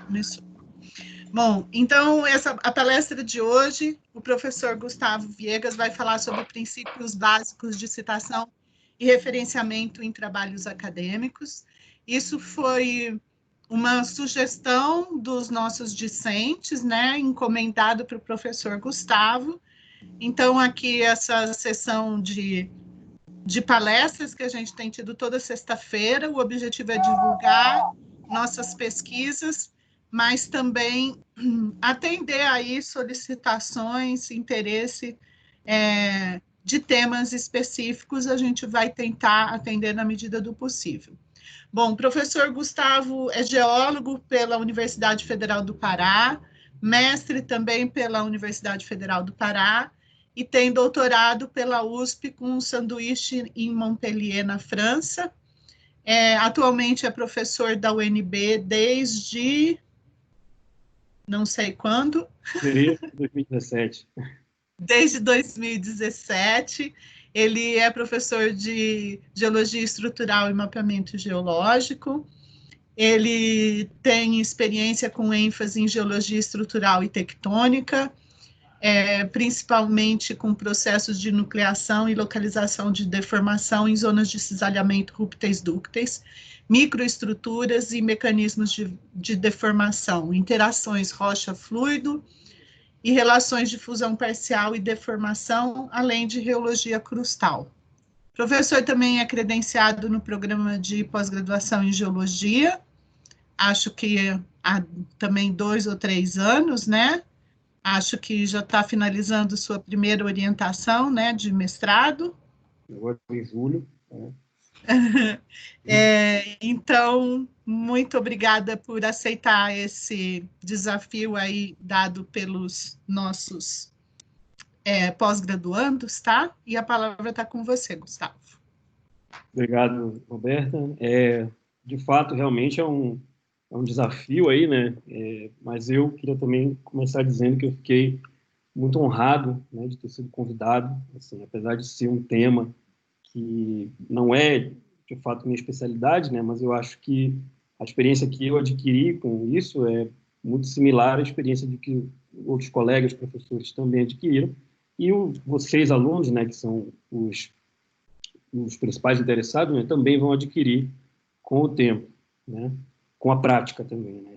Começou. Bom, então, a palestra de hoje, o professor Gustavo Viegas vai falar sobre princípios básicos de citação e referenciamento em trabalhos acadêmicos. Isso foi uma sugestão dos nossos discentes, né, encomendado para o professor Gustavo. Então, aqui, essa sessão de palestras que a gente tem tido toda sexta-feira, o objetivo é divulgar nossas pesquisas, mas também atender aí solicitações, interesse de temas específicos, a gente vai tentar atender na medida do possível. Bom, o professor Gustavo é geólogo pela Universidade Federal do Pará, mestre também pela Universidade Federal do Pará, e tem doutorado pela USP com um sanduíche em Montpellier, na França. Atualmente é professor da UNB desde não sei quando. Desde 2017. Desde 2017. Ele é professor de Geologia Estrutural e Mapeamento Geológico. Ele tem experiência com ênfase em Geologia Estrutural e Tectônica, principalmente com processos de nucleação e localização de deformação em zonas de cisalhamento rúpteis-dúcteis, microestruturas e mecanismos de deformação, interações rocha-fluido e relações de fusão parcial e deformação, além de reologia crustal. O professor também é credenciado no programa de pós-graduação em Geologia, acho que há também 2 ou 3 anos, né? Acho que já está finalizando sua primeira orientação, né, de mestrado. Agora em julho. Então, muito obrigada por aceitar esse desafio aí dado pelos nossos pós-graduandos, tá? E a palavra está com você, Gustavo. Obrigado, Roberta. De fato, realmente é um desafio aí, né? Mas eu queria também começar dizendo que eu fiquei muito honrado, né, de ter sido convidado, assim, apesar de ser um tema que não é, de fato, minha especialidade, né? Mas eu acho que a experiência que eu adquiri com isso é muito similar à experiência de que outros colegas, professores também adquiriram, e vocês, alunos, né, que são os principais interessados, né, também vão adquirir com o tempo, né, com a prática também, né.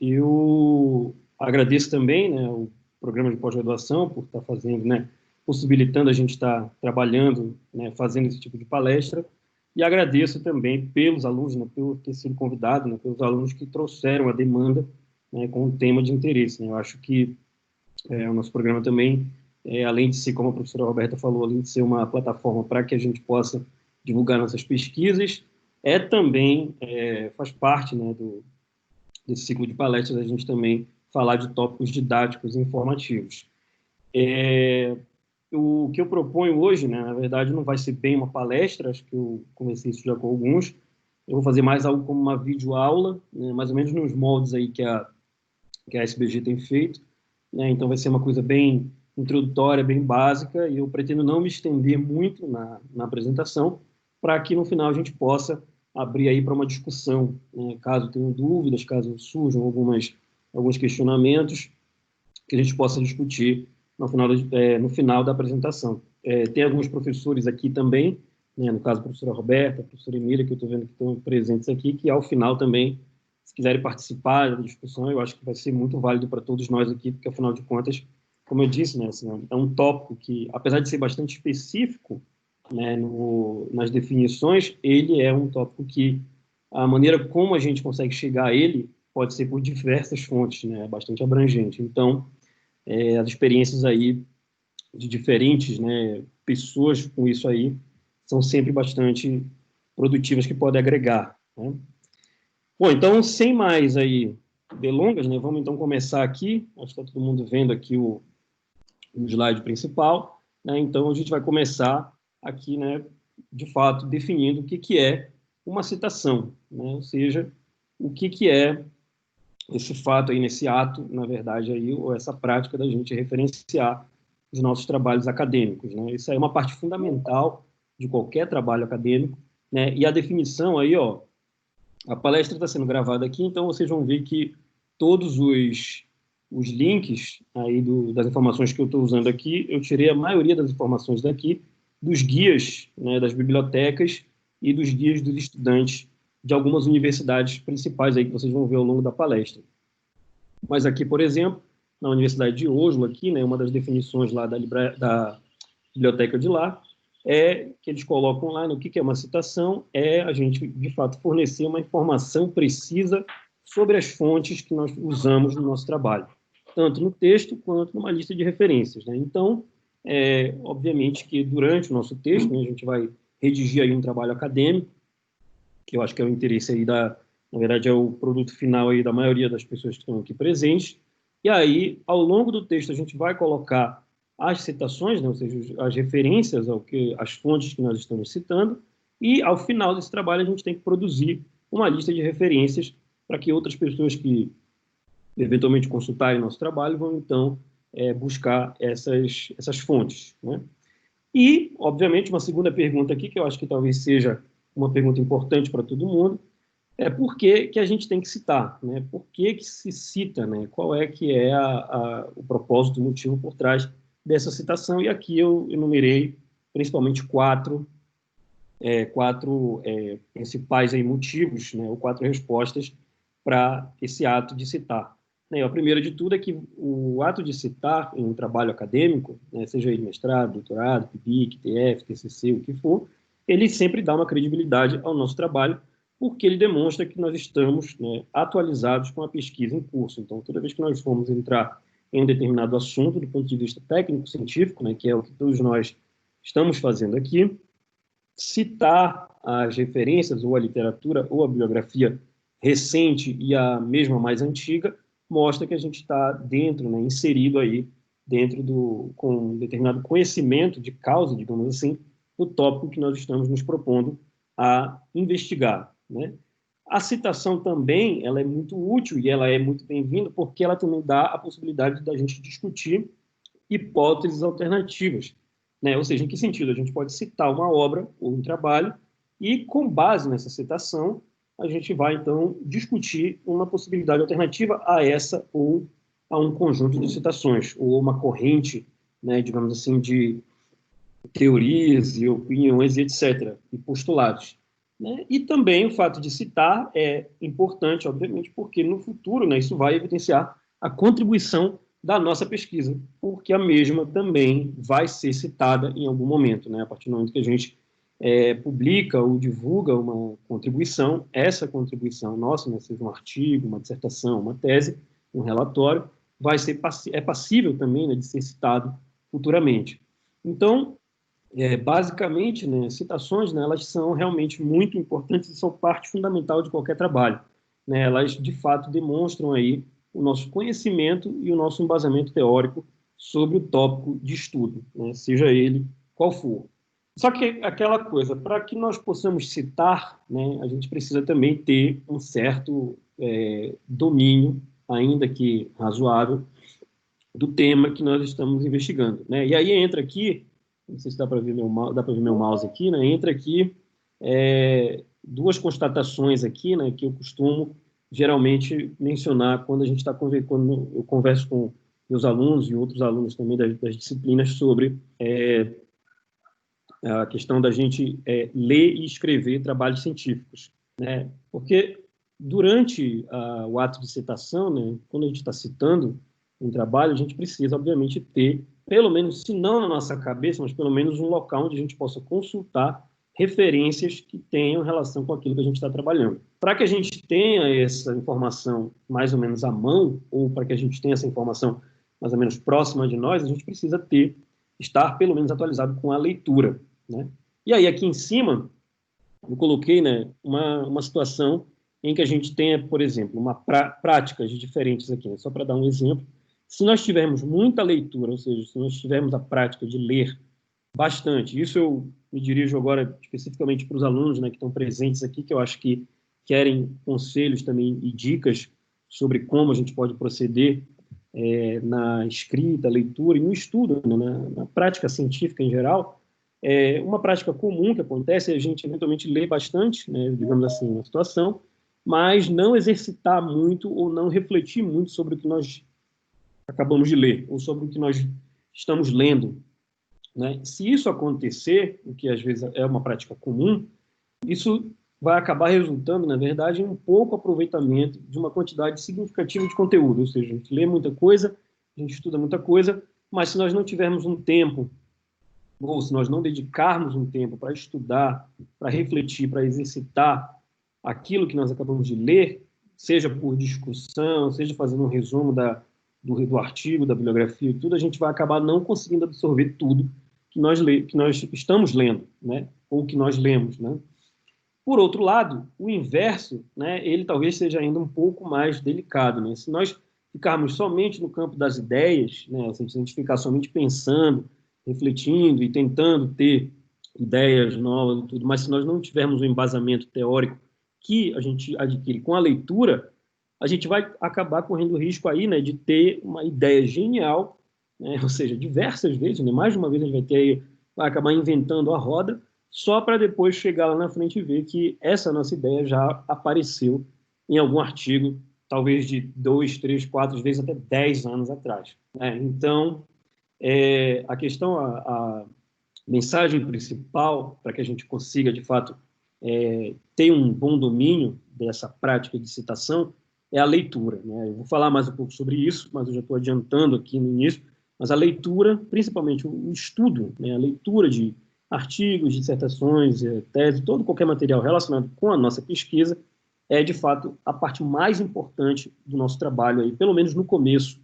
Eu agradeço também, né, o programa de pós-graduação por estar fazendo, né, possibilitando a gente estar trabalhando, né, fazendo esse tipo de palestra, e agradeço também pelos alunos, né, por ter sido convidado, né, pelos alunos que trouxeram a demanda, né, com o tema de interesse, né. Eu acho que o nosso programa também, além de ser, como a professora Roberta falou, além de ser uma plataforma para que a gente possa divulgar nossas pesquisas, também faz parte, né, desse ciclo de palestras, a gente também falar de tópicos didáticos e informativos. O que eu proponho hoje, né, na verdade, não vai ser bem uma palestra, acho que eu conversei isso já com alguns, eu vou fazer mais algo como uma videoaula, né, mais ou menos nos moldes aí que a SBG tem feito, né, então vai ser uma coisa bem introdutória, bem básica, e eu pretendo não me estender muito na apresentação, para que no final a gente possa abrir aí para uma discussão, né, caso tenham dúvidas, caso surjam alguns questionamentos, que a gente possa discutir no final da apresentação. Tem alguns professores aqui também, né, no caso a professora Roberta, a professora Emília, que eu estou vendo que estão presentes aqui, que ao final também, se quiserem participar da discussão, eu acho que vai ser muito válido para todos nós aqui, porque afinal de contas, como eu disse, né, assim, é um tópico que, apesar de ser bastante específico, né, nas definições, ele é um tópico que a maneira como a gente consegue chegar a ele pode ser por diversas fontes, né, bastante abrangente. Então, as experiências aí de diferentes, né, pessoas com isso aí são sempre bastante produtivas, que podem agregar, né? Bom, então, sem mais aí delongas, né, vamos então começar aqui. Acho que está todo mundo vendo aqui o slide principal, né? Então, a gente vai começar aqui, né, de fato, definindo o que é uma citação, né? Ou seja, o que é esse fato aí, nesse ato, na verdade, aí, ou essa prática da gente referenciar os nossos trabalhos acadêmicos, né? Isso aí é uma parte fundamental de qualquer trabalho acadêmico, né? E a definição aí, ó, a palestra está sendo gravada aqui, então vocês vão ver que todos os links aí das informações que eu estou usando aqui, eu tirei a maioria das informações daqui, dos guias, né, das bibliotecas e dos guias dos estudantes de algumas universidades principais aí que vocês vão ver ao longo da palestra. Mas aqui, por exemplo, na Universidade de Oslo, aqui, né, uma das definições lá da biblioteca de lá, é que eles colocam lá no que é uma citação, é a gente, de fato, fornecer uma informação precisa sobre as fontes que nós usamos no nosso trabalho, tanto no texto quanto numa lista de referências, né? Então, obviamente que durante o nosso texto, né, a gente vai redigir aí um trabalho acadêmico, que eu acho que é o interesse aí na verdade, é o produto final aí da maioria das pessoas que estão aqui presentes, e aí, ao longo do texto, a gente vai colocar as citações, né, ou seja, as referências as fontes que nós estamos citando, e ao final desse trabalho a gente tem que produzir uma lista de referências para que outras pessoas que eventualmente consultarem nosso trabalho vão então buscar essas fontes, né? E, obviamente, uma segunda pergunta aqui, que eu acho que talvez seja uma pergunta importante para todo mundo, é por que a gente tem que citar, né? Por que se cita, né? Qual é que é o propósito, o motivo por trás dessa citação? E aqui eu enumerei principalmente quatro principais aí motivos, né? Ou quatro respostas para esse ato de citar. A primeira de tudo é que o ato de citar em um trabalho acadêmico, né, seja ele mestrado, doutorado, PIBIC, TF, TCC, o que for, ele sempre dá uma credibilidade ao nosso trabalho, porque ele demonstra que nós estamos, né, atualizados com a pesquisa em curso. Então, toda vez que nós formos entrar em um determinado assunto, do ponto de vista técnico-científico, né, que é o que todos nós estamos fazendo aqui, citar as referências, ou a literatura, ou a bibliografia recente e a mesma mais antiga, mostra que a gente está dentro, né, inserido aí, com um determinado conhecimento de causa, digamos assim, do tópico que nós estamos nos propondo a investigar, né? A citação também, ela é muito útil e ela é muito bem-vinda porque ela também dá a possibilidade da gente discutir hipóteses alternativas, né? Ou seja, em que sentido? A gente pode citar uma obra ou um trabalho e, com base nessa citação, a gente vai, então, discutir uma possibilidade alternativa a essa ou a um conjunto de citações, ou uma corrente, né, digamos assim, de teorias e opiniões, etc., e postulados, né? E também o fato de citar é importante, obviamente, porque no futuro, né, isso vai evidenciar a contribuição da nossa pesquisa, porque a mesma também vai ser citada em algum momento, né? A partir do momento que a gente publica ou divulga uma contribuição, essa contribuição nossa, né, seja um artigo, uma dissertação, uma tese, um relatório, é passível também, né, de ser citado futuramente. Então, basicamente, né, citações, né, elas são realmente muito importantes e são parte fundamental de qualquer trabalho, né? Elas, de fato, demonstram aí o nosso conhecimento e o nosso embasamento teórico sobre o tópico de estudo, né, seja ele qual for. Só que aquela coisa, para que nós possamos citar, né, a gente precisa também ter um certo domínio, ainda que razoável, do tema que nós estamos investigando, né? E aí entra aqui, não sei se dá para ver meu mouse aqui, né? Entra aqui duas constatações aqui, né, que eu costumo geralmente mencionar quando eu converso com meus alunos e outros alunos também das disciplinas sobre a questão da gente ler e escrever trabalhos científicos, né? Porque durante o ato de citação, né, quando a gente está citando um trabalho, a gente precisa, obviamente, ter, pelo menos, se não na nossa cabeça, mas pelo menos um local onde a gente possa consultar referências que tenham relação com aquilo que a gente está trabalhando. Para que a gente tenha essa informação mais ou menos à mão, ou para que a gente tenha essa informação mais ou menos próxima de nós, a gente precisa estar pelo menos atualizado com a leitura, né? E aí, aqui em cima, eu coloquei, né, uma situação em que a gente tenha, por exemplo, práticas diferentes aqui, né? Só para dar um exemplo. Se nós tivermos muita leitura, ou seja, se nós tivermos a prática de ler bastante, isso eu me dirijo agora especificamente para os alunos, né, que estão presentes aqui, que eu acho que querem conselhos também e dicas sobre como a gente pode proceder na escrita, leitura e no estudo, né, na prática científica em geral. Uma prática comum que acontece é a gente eventualmente ler bastante, né, digamos assim, uma situação, mas não exercitar muito ou não refletir muito sobre o que nós acabamos de ler, ou sobre o que nós estamos lendo, né? Se isso acontecer, o que às vezes é uma prática comum, isso vai acabar resultando, na verdade, em um pouco aproveitamento de uma quantidade significativa de conteúdo, ou seja, a gente lê muita coisa, a gente estuda muita coisa, mas se nós não tivermos um tempo, ou se nós não dedicarmos um tempo para estudar, para refletir, para exercitar aquilo que nós acabamos de ler, seja por discussão, seja fazendo um resumo do artigo, da bibliografia e tudo, a gente vai acabar não conseguindo absorver tudo que nós estamos lendo, né? Ou que nós lemos, né? Por outro lado, o inverso, né, ele talvez seja ainda um pouco mais delicado, né? Se nós ficarmos somente no campo das ideias, né, se a gente ficar somente pensando, refletindo e tentando ter ideias novas e tudo, mas se nós não tivermos um embasamento teórico que a gente adquire com a leitura, a gente vai acabar correndo o risco aí, né, de ter uma ideia genial, né, ou seja, diversas vezes, né, mais de uma vez a gente vai acabar inventando a roda, só para depois chegar lá na frente e ver que essa nossa ideia já apareceu em algum artigo, talvez de 2, 3, 4, vezes até 10 anos atrás, né? Então, a questão, a mensagem principal para que a gente consiga, de fato, ter um bom domínio dessa prática de citação é a leitura, né? Eu vou falar mais um pouco sobre isso, mas eu já estou adiantando aqui no início, mas a leitura, principalmente o estudo, né? A leitura de artigos, dissertações, tese, qualquer material relacionado com a nossa pesquisa, é, de fato, a parte mais importante do nosso trabalho, aí, pelo menos no começo,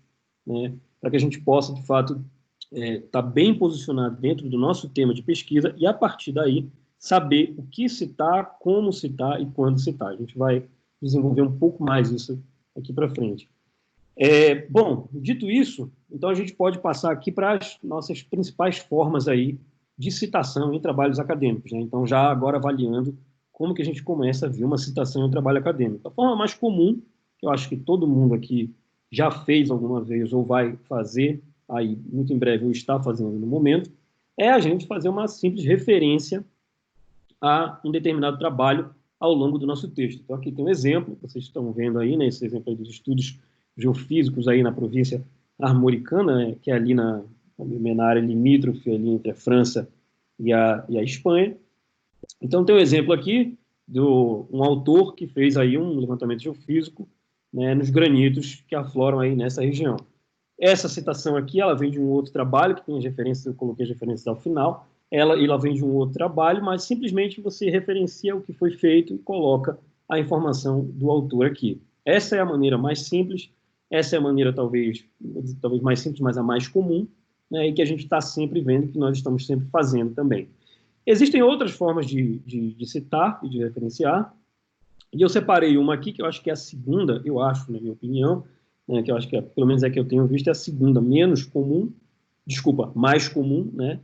né, para que a gente possa, de fato, estar bem posicionado dentro do nosso tema de pesquisa e, a partir daí, saber o que citar, como citar e quando citar. A gente vai desenvolver um pouco mais isso aqui para frente. Bom, dito isso, então a gente pode passar aqui para as nossas principais formas aí de citação em trabalhos acadêmicos, né? Então, já agora avaliando como que a gente começa a ver uma citação em um trabalho acadêmico. A forma mais comum, que eu acho que todo mundo aqui já fez alguma vez ou vai fazer, aí muito em breve ou está fazendo no momento, é a gente fazer uma simples referência a um determinado trabalho ao longo do nosso texto. Então, aqui tem um exemplo, vocês estão vendo aí, né, esse exemplo aí dos estudos geofísicos aí na província armoricana, né, que é ali na área limítrofe ali entre a França e a Espanha. Então, tem um exemplo aqui de um autor que fez aí um levantamento geofísico, né, nos granitos que afloram aí nessa região. Essa citação aqui, ela vem de um outro trabalho, que tem as referências, eu coloquei as referências ao final, ela vem de um outro trabalho, mas simplesmente você referencia o que foi feito e coloca a informação do autor aqui. Essa é a maneira mais simples, essa é a maneira talvez mais simples, mas a mais comum, né, e que a gente está sempre vendo, que nós estamos sempre fazendo também. Existem outras formas de citar e de referenciar, e eu separei uma aqui, que eu acho que é a segunda, eu acho, na minha opinião, né, que eu acho que, pelo menos é que eu tenho visto, é a segunda menos comum, mais comum, né?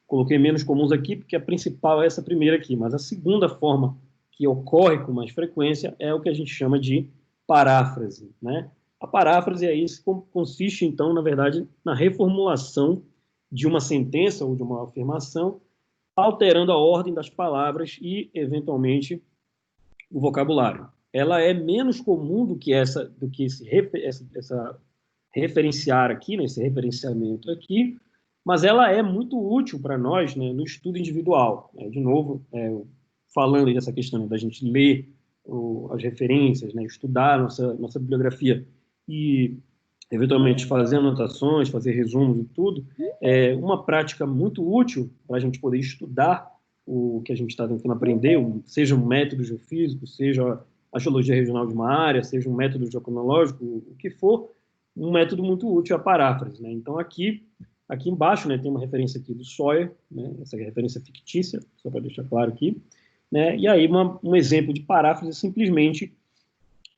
Coloquei menos comuns aqui, porque a principal é essa primeira aqui, mas a segunda forma que ocorre com mais frequência é o que a gente chama de paráfrase, né? A paráfrase é isso, consiste, então, na verdade, na reformulação de uma sentença ou de uma afirmação, alterando a ordem das palavras e, eventualmente, o vocabulário. Ela é menos comum do que essa referenciar aqui, né, esse referenciamento aqui, mas ela é muito útil para nós, né, no estudo individual. De novo, falando dessa questão da gente ler as referências, né, estudar nossa bibliografia e, eventualmente, fazer anotações, fazer resumos e tudo, é uma prática muito útil para a gente poder estudar o que a gente está tentando aprender, seja um método geofísico, seja a geologia regional de uma área, seja um método geocronológico, o que for, um método muito útil é a paráfrase, né? Então, aqui embaixo, né, tem uma referência aqui do Sawyer, né, essa referência fictícia, só para deixar claro aqui, né, e aí um exemplo de paráfrase é simplesmente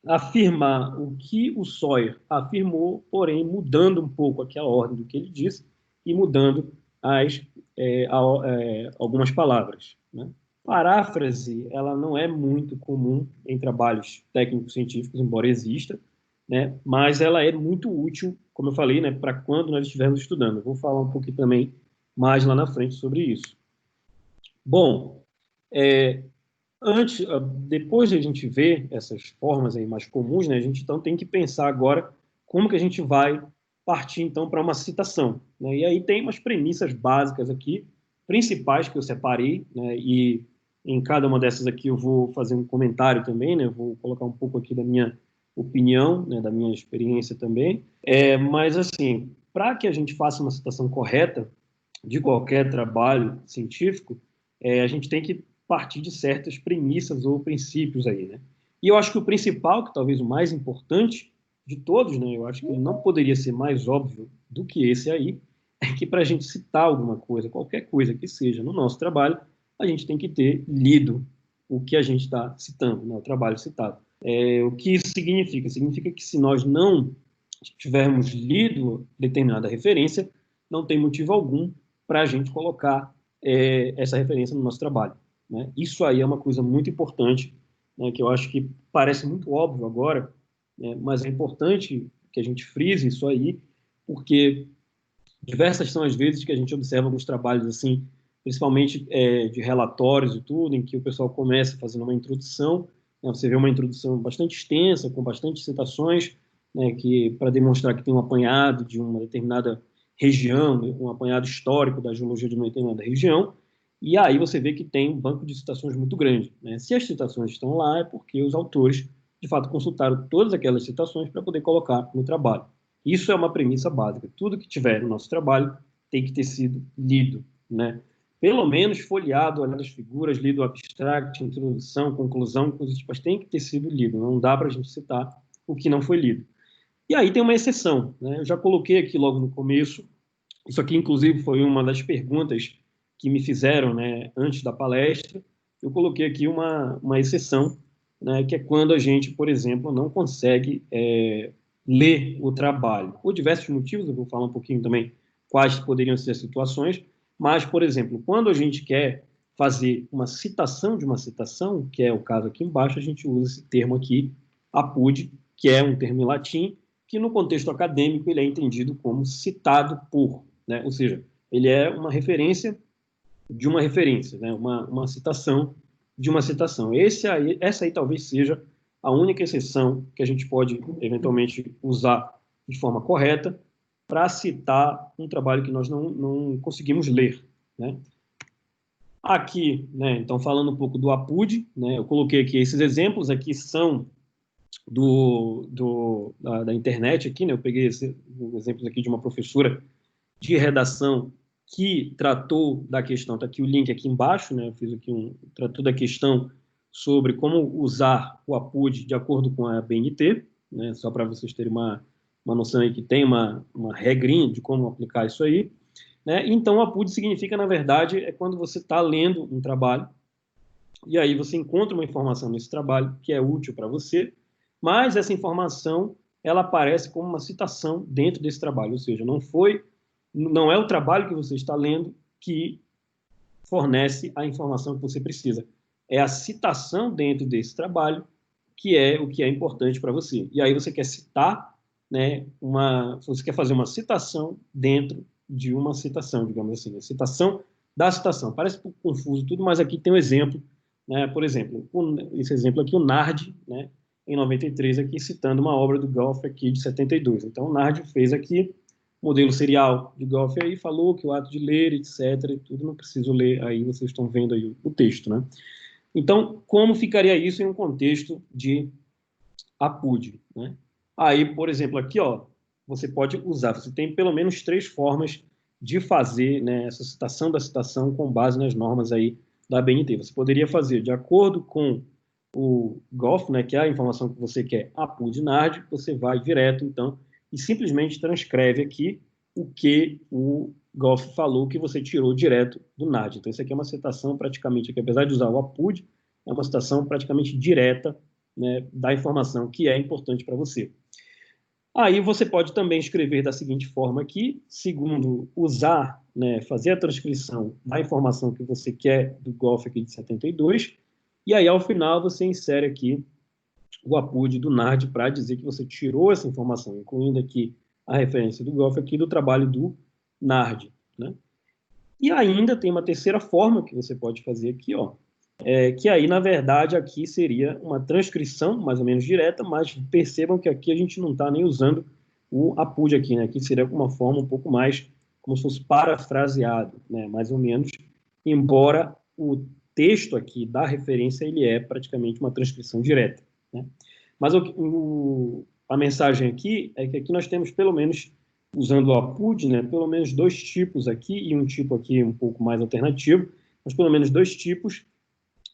afirmar o que o Sawyer afirmou, porém mudando um pouco aqui a ordem do que ele disse e mudando algumas palavras, né? Paráfrase, ela não é muito comum em trabalhos técnicos científicos, embora exista, né? Mas ela é muito útil, como eu falei, né, para quando nós estivermos estudando. Eu vou falar um pouquinho também mais lá na frente sobre isso. Bom, Depois de a gente ver essas formas aí mais comuns, né, a gente então tem que pensar agora como que a gente vai partir então para uma citação, né? E aí tem umas premissas básicas aqui, principais que eu separei, né? E em cada uma dessas aqui eu vou fazer um comentário também, né? Eu vou colocar um pouco aqui da minha opinião, né? Da minha experiência também. Mas assim, para que a gente faça uma citação correta de qualquer trabalho científico, a gente tem que partir de certas premissas ou princípios aí, né? E eu acho que o principal, que talvez o mais importante de todos, né? Eu acho que ele não poderia ser mais óbvio do que esse aí, é que para a gente citar alguma coisa, qualquer coisa que seja no nosso trabalho, a gente tem que ter lido o que a gente está citando, né? O trabalho citado. O que isso significa? Significa que se nós não tivermos lido determinada referência, não tem motivo algum para a gente colocar essa referência no nosso trabalho, né? Isso aí é uma coisa muito importante, né, que eu acho que parece muito óbvio agora, né, mas é importante que a gente frise isso aí, porque diversas são as vezes que a gente observa alguns trabalhos assim, principalmente de relatórios e tudo, em que o pessoal começa fazendo uma introdução, né, você vê uma introdução bastante extensa, com bastante citações, né, que para demonstrar que tem um apanhado de uma determinada região, um apanhado histórico da geologia de uma determinada região, e aí você vê que tem um banco de citações muito grande, né? Se as citações estão lá, é porque os autores, de fato, consultaram todas aquelas citações para poder colocar no trabalho. Isso é uma premissa básica. Tudo que tiver no nosso trabalho tem que ter sido lido, né? Pelo menos folheado, olhado as figuras, lido o abstract, introdução, conclusão, coisas tipo, mas tem que ter sido lido. Não dá para a gente citar o que não foi lido. E aí tem uma exceção, né? Eu já coloquei aqui logo no começo. Isso aqui, inclusive, foi uma das perguntas que me fizeram, né, antes da palestra. Eu coloquei aqui uma exceção, né, que é quando a gente, por exemplo, não consegue ler o trabalho. Por diversos motivos, eu vou falar um pouquinho também quais poderiam ser as situações, mas, por exemplo, quando a gente quer fazer uma citação de uma citação, que é o caso aqui embaixo, a gente usa esse termo aqui, apud, que é um termo em latim, que no contexto acadêmico ele é entendido como citado por, né? Ou seja, ele é uma referência de uma referência, né? Uma citação de uma citação. Essa aí talvez seja a única exceção que a gente pode eventualmente usar de forma correta para citar um trabalho que nós não conseguimos ler, né? Aqui, né, então falando um pouco do APUD, né, eu coloquei aqui esses exemplos aqui são da internet aqui, né? Eu peguei exemplos aqui de uma professora de redação que tratou da questão, está aqui o link aqui embaixo, né? Eu fiz aqui tratou da questão sobre como usar o APUD de acordo com a BNT, né? Só para vocês terem uma noção aí que tem uma regrinha de como aplicar isso aí, né? Então, o APUD significa, na verdade, é quando você está lendo um trabalho e aí você encontra uma informação nesse trabalho que é útil para você, mas essa informação ela aparece como uma citação dentro desse trabalho, ou seja, não é o trabalho que você está lendo que fornece a informação que você precisa. É a citação dentro desse trabalho que é o que é importante para você. E aí você quer citar, né, você quer fazer uma citação dentro de uma citação, digamos assim, a citação da citação. Parece um pouco confuso tudo, mas aqui tem um exemplo, né? Por exemplo, esse exemplo aqui, o Nard, né, em 93, aqui citando uma obra do Goff aqui de 72. Então, o Nard fez aqui modelo serial de Goff aí, falou que o ato de ler, etc, e tudo, não preciso ler aí, vocês estão vendo aí o texto, né? Então, como ficaria isso em um contexto de APUD, né? Aí, por exemplo, aqui, ó, você pode usar, você tem pelo menos 3 formas de fazer, né, essa citação da citação com base nas normas aí da BNT. Você poderia fazer de acordo com o GOF, né, que é a informação que você quer, APUD NARD, você vai direto, então, e simplesmente transcreve aqui o que o Goff falou que você tirou direto do NARD. Então, isso aqui é uma citação praticamente, aqui, apesar de usar o APUD, é uma citação praticamente direta, né, da informação que é importante para você. Aí você pode também escrever da seguinte forma aqui, segundo usar, né, fazer a transcrição da informação que você quer do Goff aqui de 72, e aí ao final você insere aqui o APUD do NARD para dizer que você tirou essa informação, incluindo aqui a referência do Goff aqui do trabalho do NARD, né? E ainda tem uma terceira forma que você pode fazer aqui, ó, que aí, na verdade, aqui seria uma transcrição, mais ou menos direta, mas percebam que aqui a gente não está nem usando o APUD aqui, né? Aqui seria uma forma um pouco mais, como se fosse parafraseado, né? Mais ou menos, embora o texto aqui da referência, ele é praticamente uma transcrição direta, né? Mas a mensagem aqui é que aqui nós temos, pelo menos, usando o APUD, né? Pelo menos 2 tipos aqui, e um tipo aqui um pouco mais alternativo, mas pelo menos 2 tipos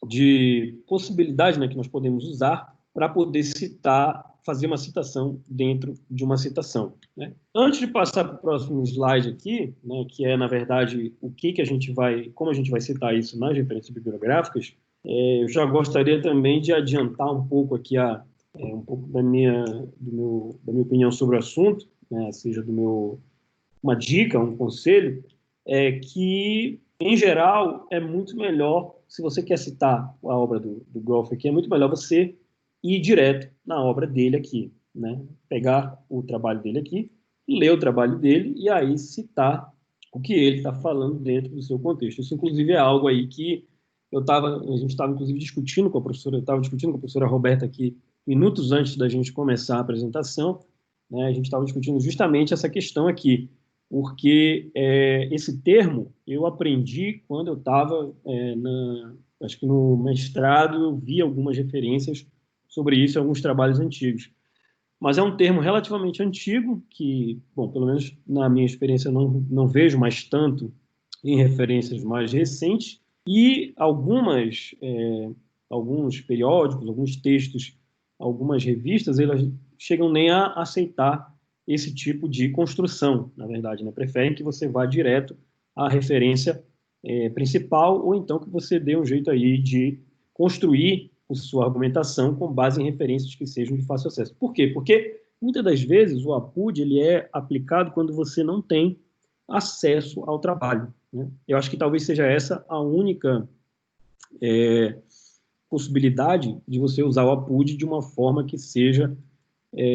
de possibilidade, né, que nós podemos usar para poder citar, fazer uma citação dentro de uma citação, né? Antes de passar para o próximo slide aqui, né, que é, na verdade, como a gente vai citar isso nas referências bibliográficas, eu já gostaria também de adiantar um pouco aqui um pouco da minha opinião sobre o assunto, né, seja uma dica, um conselho, que, em geral, é muito melhor, se você quer citar a obra do Goff aqui, é muito melhor você ir direto na obra dele aqui, né? Pegar o trabalho dele aqui, ler o trabalho dele e aí citar o que ele está falando dentro do seu contexto. Isso, inclusive, é algo aí que a gente estava, inclusive, discutindo com a professora Roberta aqui, minutos antes da gente começar a apresentação, né? A gente estava discutindo justamente essa questão aqui, porque esse termo eu aprendi quando eu estava, acho que no mestrado, eu vi algumas referências sobre isso em alguns trabalhos antigos. Mas é um termo relativamente antigo, que, bom, pelo menos na minha experiência, eu não vejo mais tanto em referências mais recentes, e alguns periódicos, alguns textos, algumas revistas, elas chegam nem a aceitar esse tipo de construção, na verdade, né? Preferem que você vá direto à referência principal, ou então que você dê um jeito aí de construir a sua argumentação com base em referências que sejam de fácil acesso. Por quê? Porque muitas das vezes o APUD ele é aplicado quando você não tem acesso ao trabalho, né? Eu acho que talvez seja essa a única possibilidade de você usar o APUD de uma forma que seja,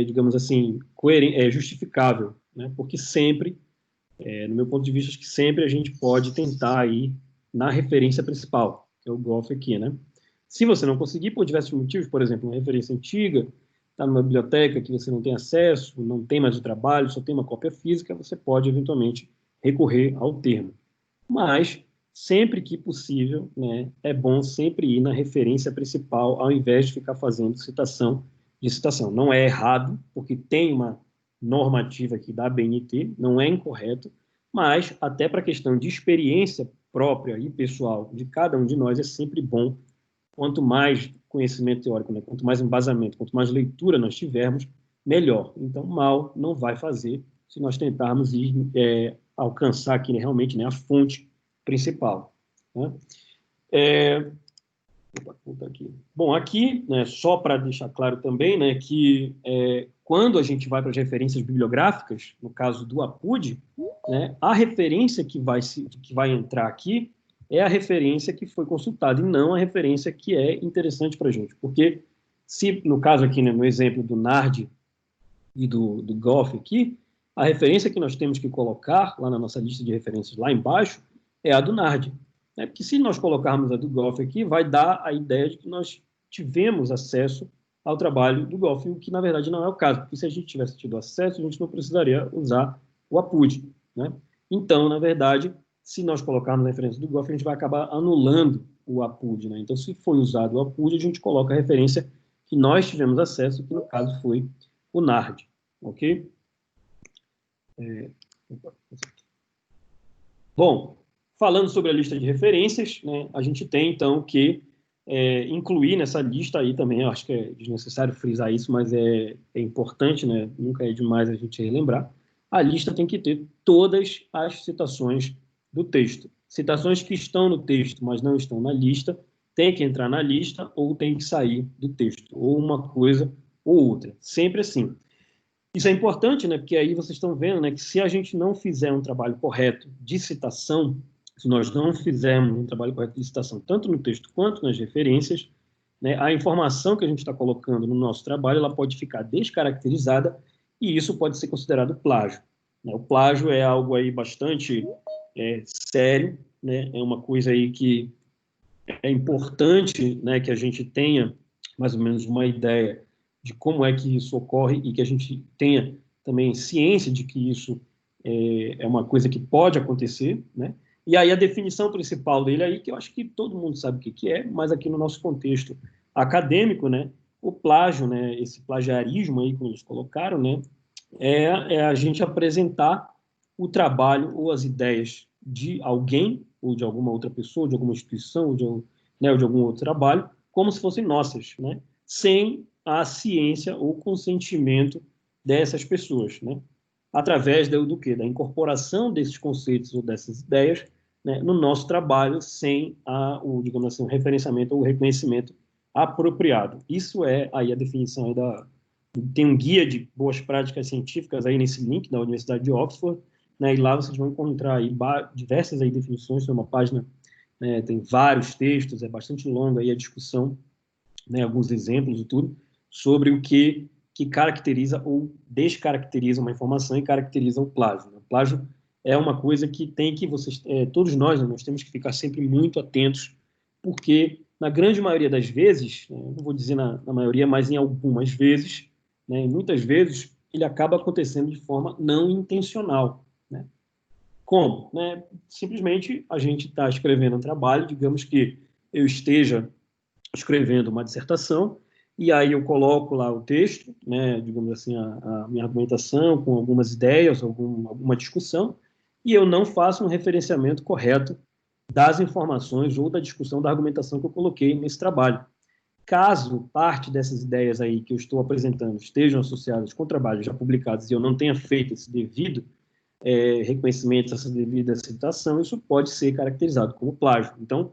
digamos assim, justificável, né? Porque sempre, no meu ponto de vista, acho que sempre a gente pode tentar ir na referência principal, que é o Goff aqui, né? Se você não conseguir, por diversos motivos, por exemplo, uma referência antiga, está numa biblioteca que você não tem acesso, não tem mais o trabalho, só tem uma cópia física, você pode, eventualmente, recorrer ao termo. Mas, sempre que possível, né, é bom sempre ir na referência principal, ao invés de ficar fazendo citação de citação. Não é errado, porque tem uma normativa aqui da ABNT, não é incorreto, mas, até para a questão de experiência própria e pessoal de cada um de nós, é sempre bom, quanto mais conhecimento teórico, né, quanto mais embasamento, quanto mais leitura nós tivermos, melhor. Então, mal não vai fazer se nós tentarmos alcançar aqui, né, realmente, né, a fonte principal, né? Aqui. Bom, aqui, né, só para deixar claro também, né, que quando a gente vai para as referências bibliográficas, no caso do APUD, né, a referência que vai entrar aqui é a referência que foi consultada e não a referência que é interessante para a gente. Porque se, no caso aqui, né, no exemplo do Nard e do Goff aqui, a referência que nós temos que colocar lá na nossa lista de referências lá embaixo é a do Nard. Né? Porque se nós colocarmos a do Goff aqui, vai dar a ideia de que nós tivemos acesso ao trabalho do Goff, o que na verdade não é o caso, porque se a gente tivesse tido acesso, a gente não precisaria usar o APUD, né? Então, na verdade, se nós colocarmos a referência do Goff, a gente vai acabar anulando o APUD, né? Então, se foi usado o APUD, a gente coloca a referência que nós tivemos acesso, que no caso foi o Nard, ok? Bom, falando sobre a lista de referências, né, a gente tem, então, que incluir nessa lista aí também, eu acho que é desnecessário frisar isso, mas é importante, né, nunca é demais a gente relembrar, a lista tem que ter todas as citações do texto. Citações que estão no texto, mas não estão na lista, tem que entrar na lista ou tem que sair do texto, ou uma coisa ou outra, sempre assim. Isso é importante, né, porque aí vocês estão vendo, né, que se a gente não fizer um trabalho correto de citação, se nós não fizermos um trabalho correto de citação, tanto no texto quanto nas referências, né, a informação que a gente está colocando no nosso trabalho, ela pode ficar descaracterizada e isso pode ser considerado plágio, né? O plágio é algo aí bastante sério, né, é uma coisa aí que é importante, né, que a gente tenha mais ou menos uma ideia de como é que isso ocorre e que a gente tenha também ciência de que isso é uma coisa que pode acontecer, né? E aí a definição principal dele aí, que eu acho que todo mundo sabe o que é, mas aqui no nosso contexto acadêmico, né, o plágio, né, esse plagiarismo aí, como eles colocaram, né, é a gente apresentar o trabalho ou as ideias de alguém, ou de alguma outra pessoa, de alguma instituição, ou de algum outro trabalho, como se fossem nossas, né? Sem a ciência ou consentimento dessas pessoas, né? Através do quê? Da incorporação desses conceitos ou dessas ideias, né, no nosso trabalho, sem digamos assim, o referenciamento ou o reconhecimento apropriado. Isso é aí a definição aí tem um guia de boas práticas científicas aí nesse link da Universidade de Oxford, né, e lá vocês vão encontrar aí diversas aí definições, é uma página, né, tem vários textos, é bastante longa aí a discussão, né, alguns exemplos e tudo, sobre o que caracteriza ou descaracteriza uma informação e caracteriza o plágio. Né? O plágio é uma coisa que tem que vocês, todos nós, né, nós temos que ficar sempre muito atentos, porque na grande maioria das vezes, né, não vou dizer na maioria, mas em algumas vezes, né, muitas vezes, ele acaba acontecendo de forma não intencional. Né? Como? Né? Simplesmente a gente está escrevendo um trabalho, digamos que eu esteja escrevendo uma dissertação, e aí eu coloco lá o texto, né, digamos assim, a minha argumentação com algumas ideias, alguma discussão, e eu não faço um referenciamento correto das informações ou da discussão da argumentação que eu coloquei nesse trabalho. Caso parte dessas ideias aí que eu estou apresentando estejam associadas com trabalhos já publicados e eu não tenha feito esse devido reconhecimento, essa devida citação, isso pode ser caracterizado como plágio. Então,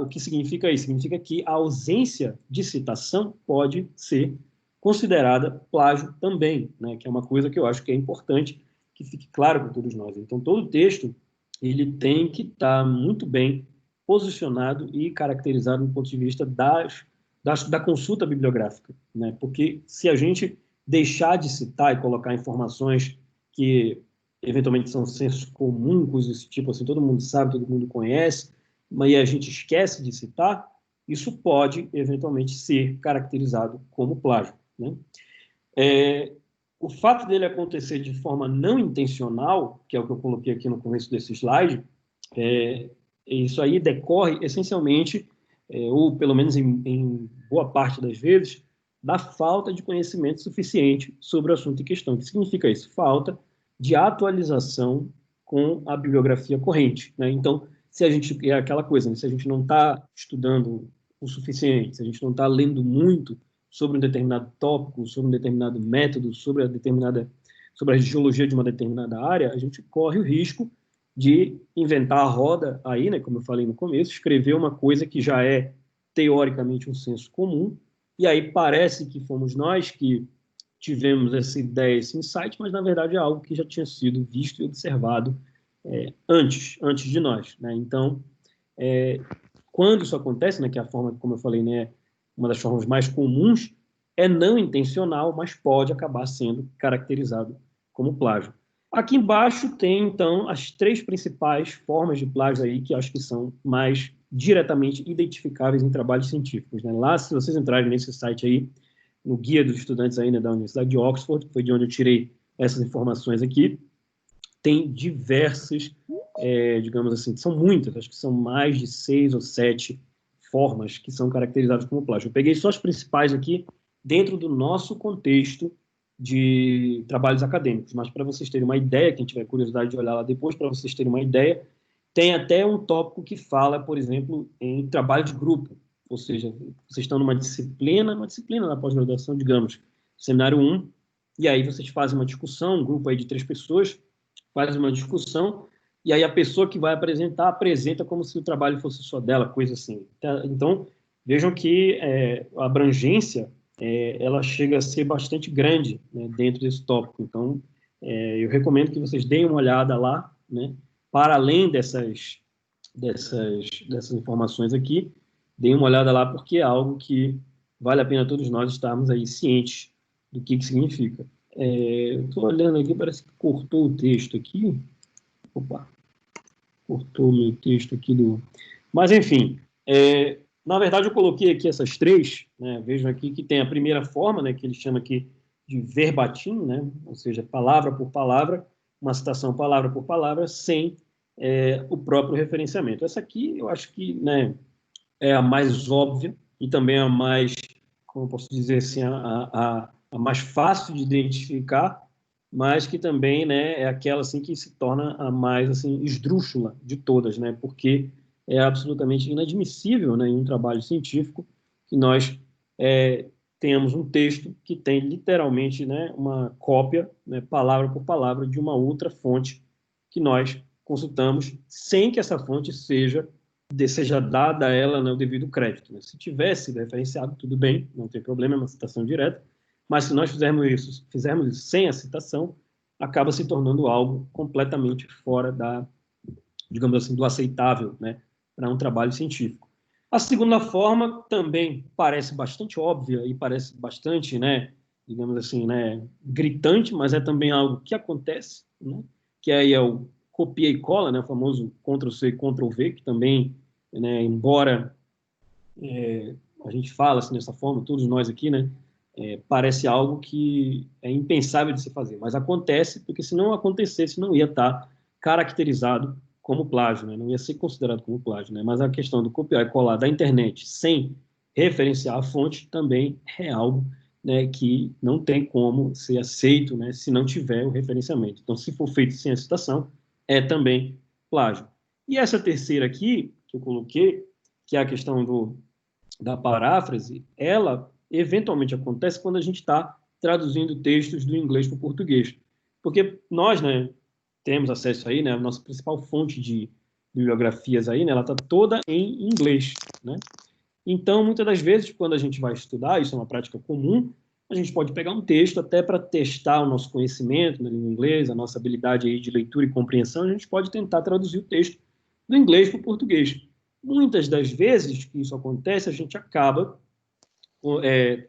o que significa isso? Significa que a ausência de citação pode ser considerada plágio também, né? Que é uma coisa que eu acho que é importante que fique claro para todos nós. Então, todo texto ele tem que estar muito bem posicionado e caracterizado do ponto de vista da consulta bibliográfica, né? Porque se a gente deixar de citar e colocar informações que eventualmente são senso comum, coisas desse tipo, assim, todo mundo sabe, todo mundo conhece, mas a gente esquece de citar, isso pode, eventualmente, ser caracterizado como plágio. Né? O fato dele acontecer de forma não intencional, que é o que eu coloquei aqui no começo desse slide, isso aí decorre, essencialmente, ou pelo menos em boa parte das vezes, da falta de conhecimento suficiente sobre o assunto em questão. O que significa isso? Falta de atualização com a bibliografia corrente. Né? Então, se a gente é aquela coisa, né? Se a gente não está estudando o suficiente, se a gente não está lendo muito sobre um determinado tópico, sobre um determinado método, sobre a geologia de uma determinada área, a gente corre o risco de inventar a roda aí, né, como eu falei no começo, escrever uma coisa que já é teoricamente um senso comum, e aí parece que fomos nós que tivemos essa ideia, esse insight, mas na verdade é algo que já tinha sido visto e observado antes de nós. Né? Então, quando isso acontece, né, que é a forma, como eu falei, né, uma das formas mais comuns, é não intencional, mas pode acabar sendo caracterizado como plágio. Aqui embaixo tem, então, as três principais formas de plágio aí que acho que são mais diretamente identificáveis em trabalhos científicos. Né? Lá, se vocês entrarem nesse site aí, no Guia dos Estudantes ainda da Universidade de Oxford, que foi de onde eu tirei essas informações aqui, tem diversas, digamos assim, são muitas, acho que são mais de 6 ou 7 formas que são caracterizadas como plágio. Eu peguei só as principais aqui dentro do nosso contexto de trabalhos acadêmicos, mas para vocês terem uma ideia, quem tiver curiosidade de olhar lá depois, para vocês terem uma ideia, tem até um tópico que fala, por exemplo, em trabalho de grupo, ou seja, vocês estão numa disciplina na pós-graduação, digamos, seminário 1, e aí vocês fazem uma discussão, um grupo aí de 3 pessoas, faz uma discussão, e aí a pessoa que vai apresentar, apresenta como se o trabalho fosse só dela, coisa assim. Então, vejam que a abrangência, ela chega a ser bastante grande, né, dentro desse tópico. Então, eu recomendo que vocês deem uma olhada lá, né, para além dessas informações aqui, deem uma olhada lá, porque é algo que vale a pena todos nós estarmos aí cientes do que significa. Estou olhando aqui, parece que cortou o texto aqui. Opa, cortou o meu texto aqui do... Mas, enfim, Na verdade, eu coloquei aqui essas três, né? Vejam aqui que tem a primeira forma, né, que ele chama aqui de verbatim, né? Ou seja, palavra por palavra, uma citação palavra por palavra, sem o próprio referenciamento. Essa aqui, eu acho que, né, é a mais óbvia e também a mais, como eu posso dizer assim, a mais fácil de identificar, mas que também, né, é aquela assim que se torna a mais assim esdrúxula de todas, né? Porque é absolutamente inadmissível, né, em um trabalho científico que nós tenhamos um texto que tem literalmente, né, uma cópia, né, palavra por palavra, de uma outra fonte que nós consultamos, sem que essa fonte seja dada a ela, né, o devido crédito. Né? Se tivesse referenciado, tudo bem, não tem problema, é uma citação direta, mas se nós fizermos isso sem a citação, acaba se tornando algo completamente fora digamos assim, do aceitável, né, para um trabalho científico. A segunda forma também parece bastante óbvia e parece bastante, né, digamos assim, né, gritante, mas é também algo que acontece, né, que aí é o copia e cola, né, o famoso Ctrl+C, Ctrl+V, que também, né, embora a gente fala assim dessa forma, todos nós aqui, né, parece algo que é impensável de se fazer, mas acontece porque se não acontecesse não ia estar caracterizado como plágio, né? Não ia ser considerado como plágio, né? Mas a questão do copiar e colar da internet sem referenciar a fonte também é algo, né, que não tem como ser aceito, né, se não tiver o referenciamento. Então, se for feito sem a citação, é também plágio. E essa terceira aqui, que eu coloquei, que é a questão da paráfrase, ela eventualmente acontece quando a gente está traduzindo textos do inglês para o português. Porque nós, né, temos acesso aí, né, a nossa principal fonte de bibliografias aí, né, ela está toda em inglês, né? Então, muitas das vezes, quando a gente vai estudar, isso é uma prática comum, a gente pode pegar um texto até para testar o nosso conhecimento na língua inglesa, a nossa habilidade aí de leitura e compreensão, a gente pode tentar traduzir o texto do inglês para o português. Muitas das vezes que isso acontece, a gente acaba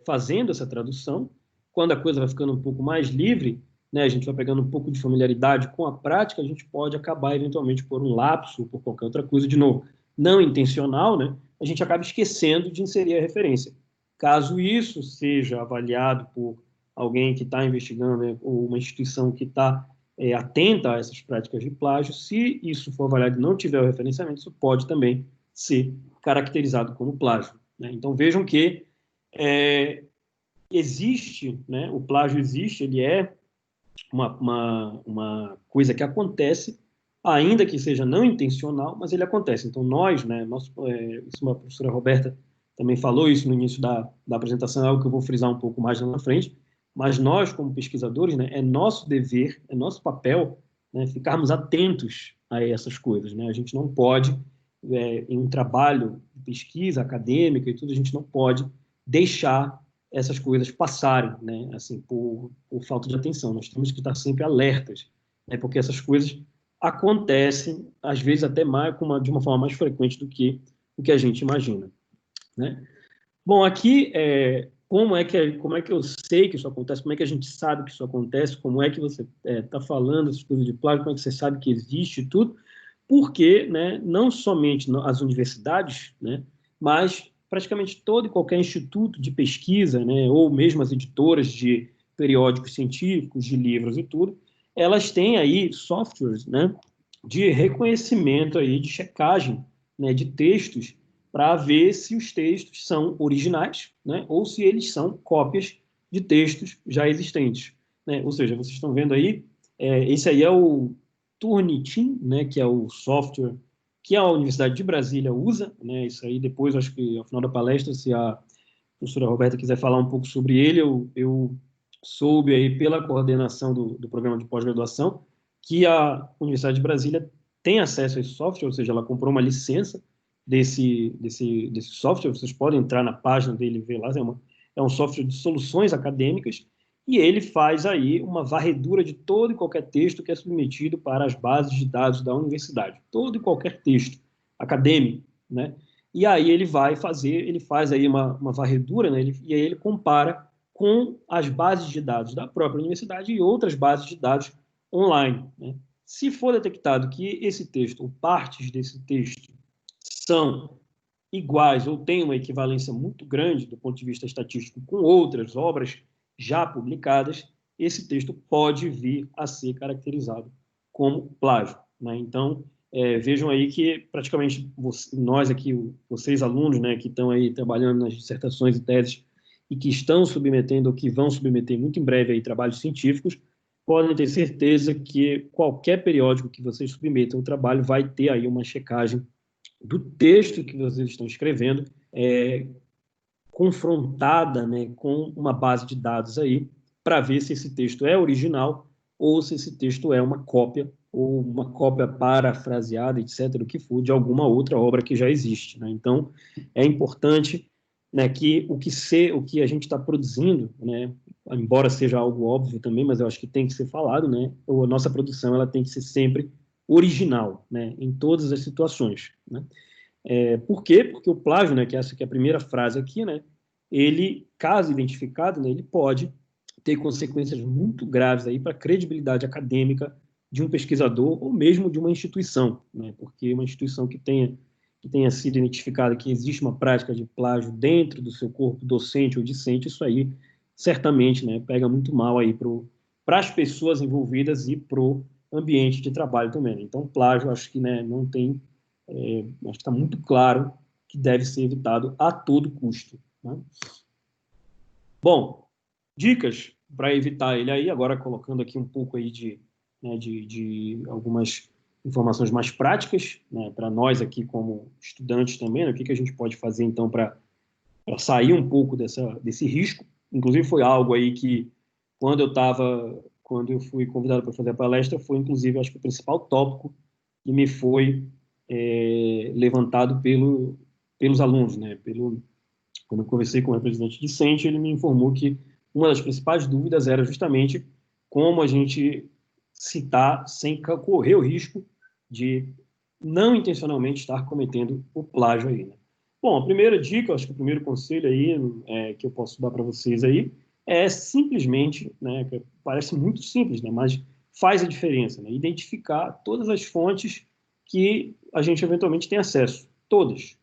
fazendo essa tradução. Quando a coisa vai ficando um pouco mais livre, né, a gente vai pegando um pouco de familiaridade com a prática, a gente pode acabar eventualmente por um lapso, por qualquer outra coisa, de novo, não intencional, né, a gente acaba esquecendo de inserir a referência. Caso isso seja avaliado por alguém que está investigando, né, ou uma instituição que está atenta a essas práticas de plágio, se isso for avaliado e não tiver o referenciamento, isso pode também ser caracterizado como plágio. Né? Então, vejam que existe, né, o plágio existe, ele é uma coisa que acontece, ainda que seja não intencional, mas ele acontece. Então, nós, né, isso a professora Roberta também falou isso no início da apresentação, é algo que eu vou frisar um pouco mais lá na frente, mas nós, como pesquisadores, né, é nosso dever, é nosso papel, né, ficarmos atentos a essas coisas. Né? A gente não pode, em um trabalho de pesquisa acadêmica e tudo, a gente não pode deixar essas coisas passarem, né, assim, por falta de atenção. Nós temos que estar sempre alertas, né, porque essas coisas acontecem, às vezes até mais, de uma forma mais frequente do que o que a gente imagina. Né? Bom, aqui, como é que eu sei que isso acontece, como é que a gente sabe que isso acontece, como é que você está falando essas coisas de plágio, como é que você sabe que existe e tudo, porque, né, não somente as universidades, né, mas praticamente todo e qualquer instituto de pesquisa, né, ou mesmo as editoras de periódicos científicos, de livros e tudo, elas têm aí softwares, né, de reconhecimento aí, de checagem, né, de textos, para ver se os textos são originais, né, ou se eles são cópias de textos já existentes. Né? Ou seja, vocês estão vendo aí, esse aí é o Turnitin, né, que é o software que a Universidade de Brasília usa. Né? Isso aí depois, acho que ao final da palestra, se a professora Roberta quiser falar um pouco sobre ele, eu soube aí pela coordenação do programa de pós-graduação que a Universidade de Brasília tem acesso a esse software, ou seja, ela comprou uma licença desse software. Vocês podem entrar na página dele e ver lá, é um software de soluções acadêmicas, e ele faz aí uma varredura de todo e qualquer texto que é submetido para as bases de dados da universidade. Todo e qualquer texto acadêmico, né? E aí ele faz aí uma varredura, né? E aí ele compara com as bases de dados da própria universidade e outras bases de dados online. Né? Se for detectado que esse texto, ou partes desse texto, são iguais ou têm uma equivalência muito grande do ponto de vista estatístico com outras obras já publicadas, esse texto pode vir a ser caracterizado como plágio, né? Então, vejam aí que praticamente nós aqui, vocês alunos, né, que estão aí trabalhando nas dissertações e teses e que estão submetendo ou que vão submeter muito em breve aí trabalhos científicos, podem ter certeza que qualquer periódico que vocês submetam o trabalho vai ter aí uma checagem do texto que vocês estão escrevendo, confrontada, né, com uma base de dados aí, para ver se esse texto é original ou se esse texto é uma cópia ou uma cópia parafraseada, etc., o que for, de alguma outra obra que já existe, né? Então, é importante, né, que o que a gente está produzindo, né, embora seja algo óbvio também, mas eu acho que tem que ser falado, né, a nossa produção ela tem que ser sempre original, né, em todas as situações, né? Por quê? Porque o plágio, né, que essa que é a primeira frase aqui, né, ele, caso identificado, né, ele pode ter consequências muito graves aí para a credibilidade acadêmica de um pesquisador ou mesmo de uma instituição, né, porque uma instituição que tenha sido identificada que existe uma prática de plágio dentro do seu corpo docente ou discente, isso aí certamente, né, pega muito mal aí para as pessoas envolvidas e para o ambiente de trabalho também. Então, plágio, acho que, né, não tem acho que está muito claro que deve ser evitado a todo custo, né? Bom, dicas para evitar ele aí, agora colocando aqui um pouco aí de algumas informações mais práticas, né, para nós aqui como estudantes também, né, o que a gente pode fazer então para sair um pouco desse risco. Inclusive foi algo aí que quando eu fui convidado para fazer a palestra, foi inclusive acho que o principal tópico que me foi levantado pelos alunos, né? Quando eu conversei com o representante discente, ele me informou que uma das principais dúvidas era justamente como a gente citar sem correr o risco de não intencionalmente estar cometendo o plágio aí, né? Bom, a primeira dica, acho que o primeiro conselho aí que eu posso dar para vocês aí é simplesmente, né, que parece muito simples, né, mas faz a diferença, né, identificar todas as fontes que a gente eventualmente tem acesso, todas,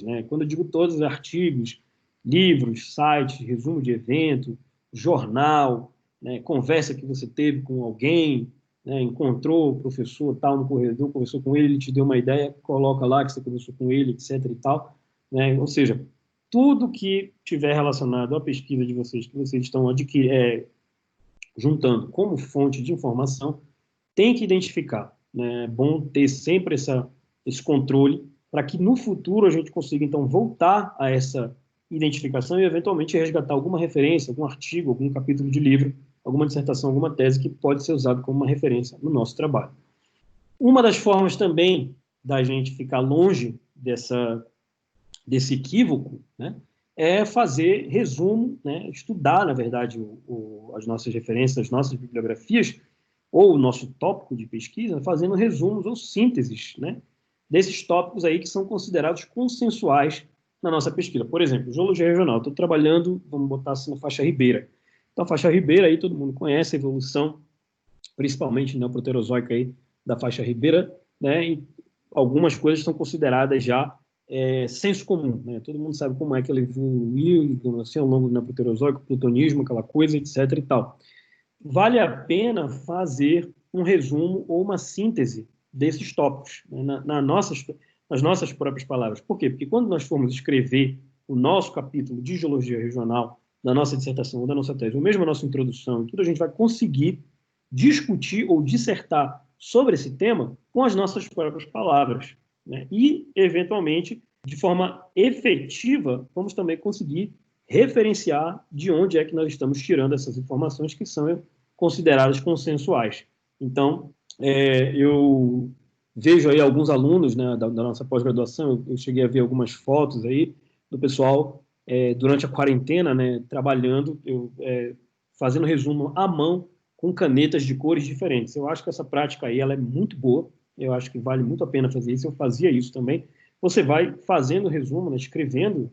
né? Quando eu digo todos, artigos, livros, sites, resumo de evento, jornal, né, conversa que você teve com alguém, né, encontrou o professor tal no corredor, conversou com ele, ele te deu uma ideia, coloca lá que você conversou com ele, etc. e tal, né? Ou seja, tudo que tiver relacionado à pesquisa de vocês, que vocês estão juntando como fonte de informação, tem que identificar, né? É bom ter sempre esse controle para que no futuro a gente consiga, então, voltar a essa identificação e, eventualmente, resgatar alguma referência, algum artigo, algum capítulo de livro, alguma dissertação, alguma tese que pode ser usado como uma referência no nosso trabalho. Uma das formas também da gente ficar longe desse equívoco, né, é fazer resumo, né, estudar, na verdade, as nossas referências, as nossas bibliografias, ou o nosso tópico de pesquisa, fazendo resumos ou sínteses, né, desses tópicos aí que são considerados consensuais na nossa pesquisa. Por exemplo, geologia regional. Estou trabalhando, vamos botar assim, na faixa ribeira. Então, a faixa ribeira aí todo mundo conhece a evolução, principalmente neoproterozoica aí da faixa ribeira, né, e algumas coisas são consideradas já senso comum, né? Todo mundo sabe como é que ela evoluiu assim, ao longo do Neoproterozoico, plutonismo, aquela coisa, etc. e tal. Vale a pena fazer um resumo ou uma síntese desses tópicos, né, nas nossas próprias palavras. Por quê? Porque quando nós formos escrever o nosso capítulo de geologia regional, da nossa dissertação ou da nossa tese, ou mesmo a nossa introdução, tudo a gente vai conseguir discutir ou dissertar sobre esse tema com as nossas próprias palavras, né? E, eventualmente, de forma efetiva, vamos também conseguir referenciar de onde é que nós estamos tirando essas informações que são consideradas consensuais. Então, eu vejo aí alguns alunos, né, da nossa pós-graduação, eu cheguei a ver algumas fotos aí do pessoal durante a quarentena, né, trabalhando, fazendo resumo à mão com canetas de cores diferentes. Eu acho que essa prática aí ela é muito boa, eu acho que vale muito a pena fazer isso, eu fazia isso também. Você vai fazendo o resumo, né, escrevendo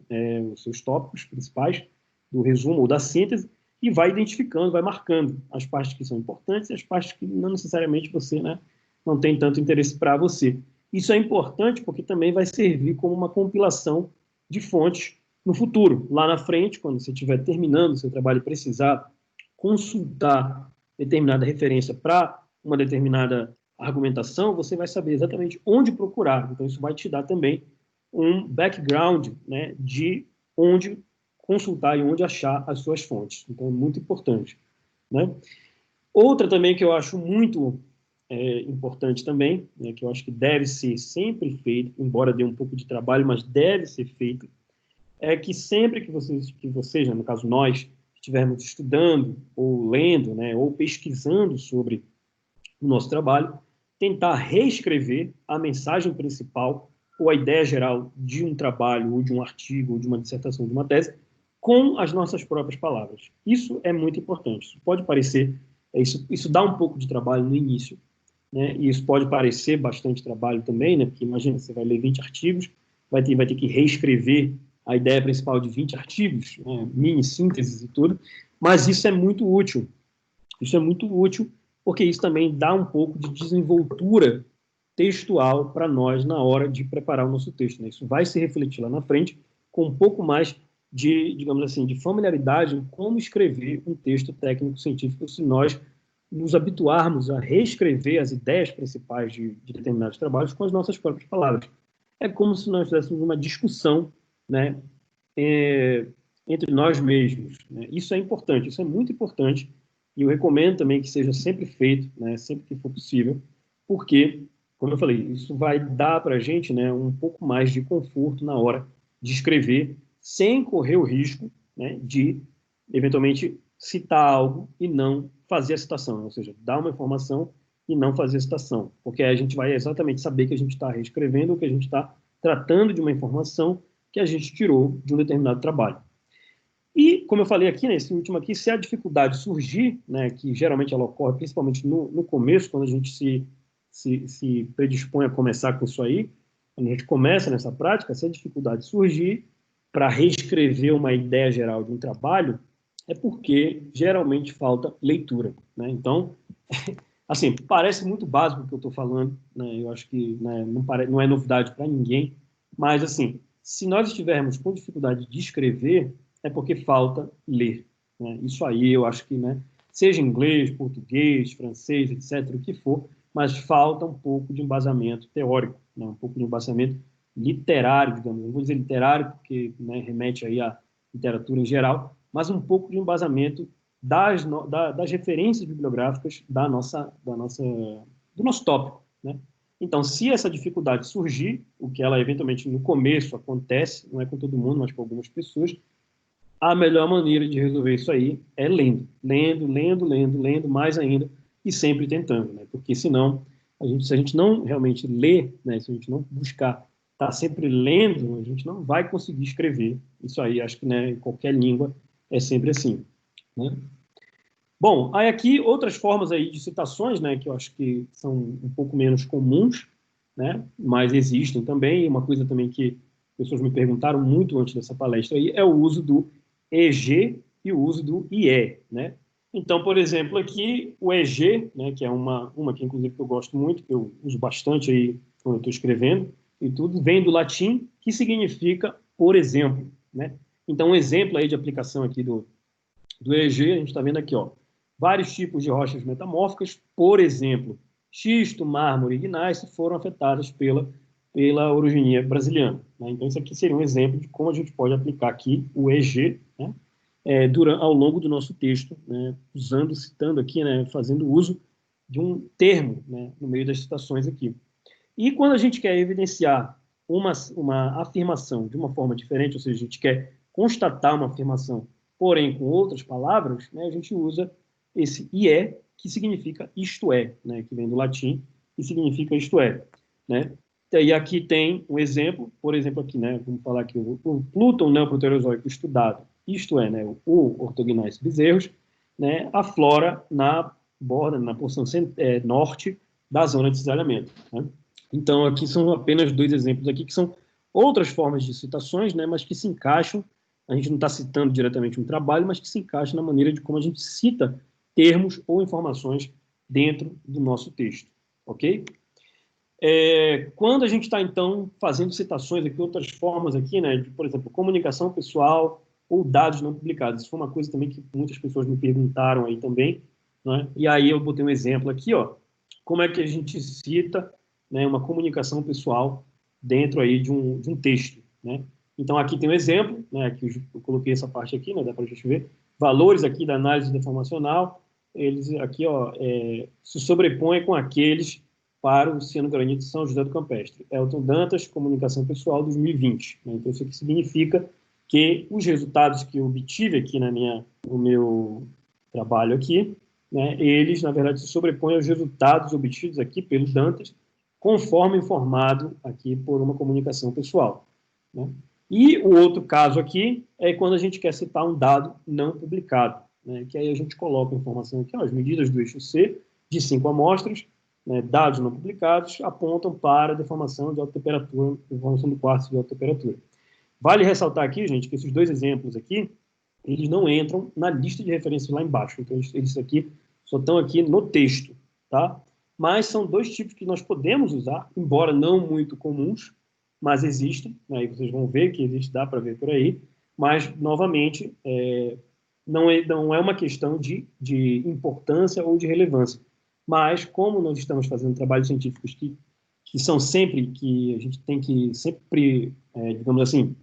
os seus tópicos principais do resumo ou da síntese e vai identificando, vai marcando as partes que são importantes e as partes que não necessariamente você, né, não tem tanto interesse para você. Isso é importante porque também vai servir como uma compilação de fontes no futuro. Lá na frente, quando você estiver terminando o seu trabalho e precisar consultar determinada referência para uma determinada argumentação, você vai saber exatamente onde procurar. Então, isso vai te dar também um background, né, de onde consultar e onde achar as suas fontes. Então, é muito importante, né? Outra também que eu acho muito importante também, né, que eu acho que deve ser sempre feito, embora dê um pouco de trabalho, mas deve ser feito, é que sempre que vocês, no caso nós, estivermos estudando ou lendo, né, ou pesquisando sobre o nosso trabalho, tentar reescrever a mensagem principal ou a ideia geral de um trabalho, ou de um artigo, ou de uma dissertação, de uma tese, com as nossas próprias palavras. Isso é muito importante. Isso pode parecer, isso dá um pouco de trabalho no início, né? E isso pode parecer bastante trabalho também, né? Porque imagina, você vai ler 20 artigos, vai ter que reescrever a ideia principal de 20 artigos, né? Mini sínteses e tudo, mas isso é muito útil. Isso é muito útil porque isso também dá um pouco de desenvoltura textual para nós na hora de preparar o nosso texto, né? Isso vai se refletir lá na frente com um pouco mais de, digamos assim, de familiaridade em como escrever um texto técnico-científico se nós nos habituarmos a reescrever as ideias principais de determinados trabalhos com as nossas próprias palavras. É como se nós tivéssemos uma discussão, né, entre nós mesmos, né? Isso é importante, isso é muito importante, e eu recomendo também que seja sempre feito, né, sempre que for possível, porque, como eu falei, isso vai dar para a gente, né, um pouco mais de conforto na hora de escrever, sem correr o risco, né, de, eventualmente, citar algo e não fazer a citação, ou seja, dar uma informação e não fazer a citação, porque aí a gente vai exatamente saber que a gente está reescrevendo ou que a gente está tratando de uma informação que a gente tirou de um determinado trabalho. E, como eu falei aqui, nesse último aqui, se a dificuldade surgir, né, que geralmente ela ocorre principalmente no começo, quando a gente se predispõe a começar com isso aí, quando a gente começa nessa prática, se a dificuldade surgir para reescrever uma ideia geral de um trabalho, é porque geralmente falta leitura, né? Então, assim, parece muito básico o que eu estou falando, né? Eu acho que, né, não é novidade para ninguém, mas, assim, se nós estivermos com dificuldade de escrever, é porque falta ler, né? Isso aí eu acho que, né, seja inglês, português, francês, etc., o que for, mas falta um pouco de embasamento teórico, né? Um pouco de embasamento literário, digamos. Não vou dizer literário, porque, né, remete aí à literatura em geral, mas um pouco de embasamento das referências bibliográficas do nosso tópico, né? Então, se essa dificuldade surgir, o que ela eventualmente no começo acontece, não é com todo mundo, mas com algumas pessoas, a melhor maneira de resolver isso aí é lendo, lendo, lendo, lendo, lendo mais ainda e sempre tentando, né? Porque senão, se a gente não realmente ler, né, se a gente não buscar estar sempre lendo, a gente não vai conseguir escrever. Isso aí, acho que, né, em qualquer língua é sempre assim, né? Bom, aí aqui outras formas aí de citações, né, que eu acho que são um pouco menos comuns, né, mas existem também. Uma coisa também que pessoas me perguntaram muito antes dessa palestra aí é o uso do EG e o uso do IE, né? Então, por exemplo, aqui o EG, né, que é uma que inclusive eu gosto muito, que eu uso bastante aí quando eu estou escrevendo e tudo, vem do latim, que significa por exemplo, né? Então, um exemplo aí de aplicação aqui do EG, a gente está vendo aqui, ó, vários tipos de rochas metamórficas, por exemplo, xisto, mármore e gneiss, foram afetadas pela orogenia brasiliana, né? Então, isso aqui seria um exemplo de como a gente pode aplicar aqui o EG, né, ao longo do nosso texto, né, citando aqui, né, fazendo uso de um termo, né, no meio das citações aqui. E quando a gente quer evidenciar uma afirmação de uma forma diferente, ou seja, a gente quer constatar uma afirmação, porém com outras palavras, né, a gente usa esse IE, que significa isto é, né, que vem do latim, e significa isto é, né? E aqui tem um exemplo, por exemplo, aqui, né, vamos falar aqui, o Plúton neoproterozoico estudado, isto é, né, o Orthogneiss bezerros, né, aflora na borda, na porção norte da zona de cisalhamento, né? Então, aqui são apenas dois exemplos aqui, que são outras formas de citações, né, mas que se encaixam, a gente não está citando diretamente um trabalho, mas que se encaixam na maneira de como a gente cita termos ou informações dentro do nosso texto, ok? Quando a gente está, então, fazendo citações aqui, outras formas aqui, né, de, por exemplo, comunicação pessoal ou dados não publicados. Isso foi uma coisa também que muitas pessoas me perguntaram aí também, né? E aí eu botei um exemplo aqui, ó, como é que a gente cita, né, uma comunicação pessoal dentro aí de um texto, né? Então, aqui tem um exemplo, né, que eu coloquei essa parte aqui, né, dá para a gente ver, valores aqui da análise informacional, eles aqui, ó, se sobrepõem com aqueles para o Ciano-Granito São José do Campestre. Elton Dantas, Comunicação Pessoal 2020. Né? Então, isso aqui significa que os resultados que eu obtive aqui no meu trabalho aqui, né, eles, na verdade, se sobrepõem aos resultados obtidos aqui pelo Dantas, conforme informado aqui por uma comunicação pessoal. Né? E o outro caso aqui é quando a gente quer citar um dado não publicado, né, que aí a gente coloca a informação aqui, ó, as medidas do eixo C, de 5 amostras, né, dados não publicados, apontam para a deformação de alta temperatura, deformação do quartzo de alta temperatura. Vale ressaltar aqui, gente, que esses dois exemplos aqui, eles não entram na lista de referências lá embaixo. Então, eles aqui só estão aqui no texto, tá? Mas são dois tipos que nós podemos usar, embora não muito comuns, mas existem, né? Aí vocês vão ver que existe, dá para ver por aí, mas, novamente, não é uma questão de importância ou de relevância. Mas, como nós estamos fazendo trabalhos científicos que são sempre, que a gente tem que sempre, digamos assim,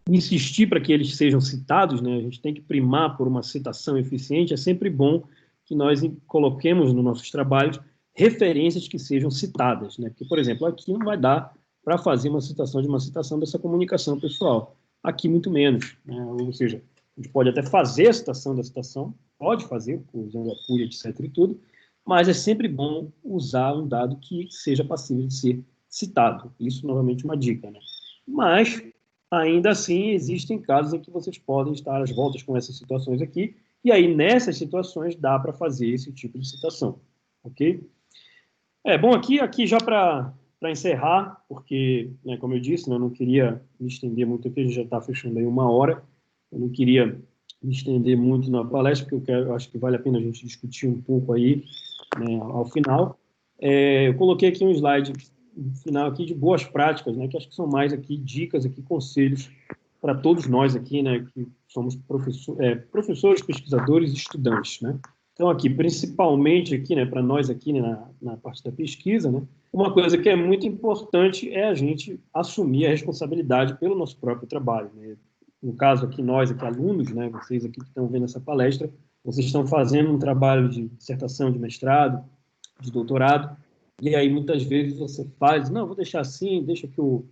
insistir para que eles sejam citados, né? A gente tem que primar por uma citação eficiente, é sempre bom que nós coloquemos nos nossos trabalhos referências que sejam citadas, né? Porque, por exemplo, aqui não vai dar para fazer uma citação de uma citação dessa comunicação pessoal. Aqui, muito menos, né? Ou seja, a gente pode até fazer a citação da citação, pode fazer, usando a CURI, etc. e tudo, mas é sempre bom usar um dado que seja passível de ser citado. Isso, novamente, uma dica, né? Mas, ainda assim, existem casos em que vocês podem estar às voltas com essas situações aqui, e aí, nessas situações, dá para fazer esse tipo de citação, ok? Bom, aqui já para encerrar, porque, né, como eu disse, né, eu não queria me estender muito aqui, a gente já está fechando aí 1 hora, eu não queria me estender muito na palestra, porque eu acho que vale a pena a gente discutir um pouco aí, né, ao final. Eu coloquei aqui um slide final aqui de boas práticas, né, que acho que são mais aqui dicas, aqui, conselhos para todos nós aqui, né, que somos professores, pesquisadores e estudantes, né. Então, aqui, principalmente aqui, né, para nós aqui, né, na parte da pesquisa, né, uma coisa que é muito importante é a gente assumir a responsabilidade pelo nosso próprio trabalho, né. No caso aqui, nós aqui, alunos, né, vocês aqui que estão vendo essa palestra, vocês estão fazendo um trabalho de dissertação, de mestrado, de doutorado, e aí muitas vezes você faz, não, vou deixar assim, deixa que o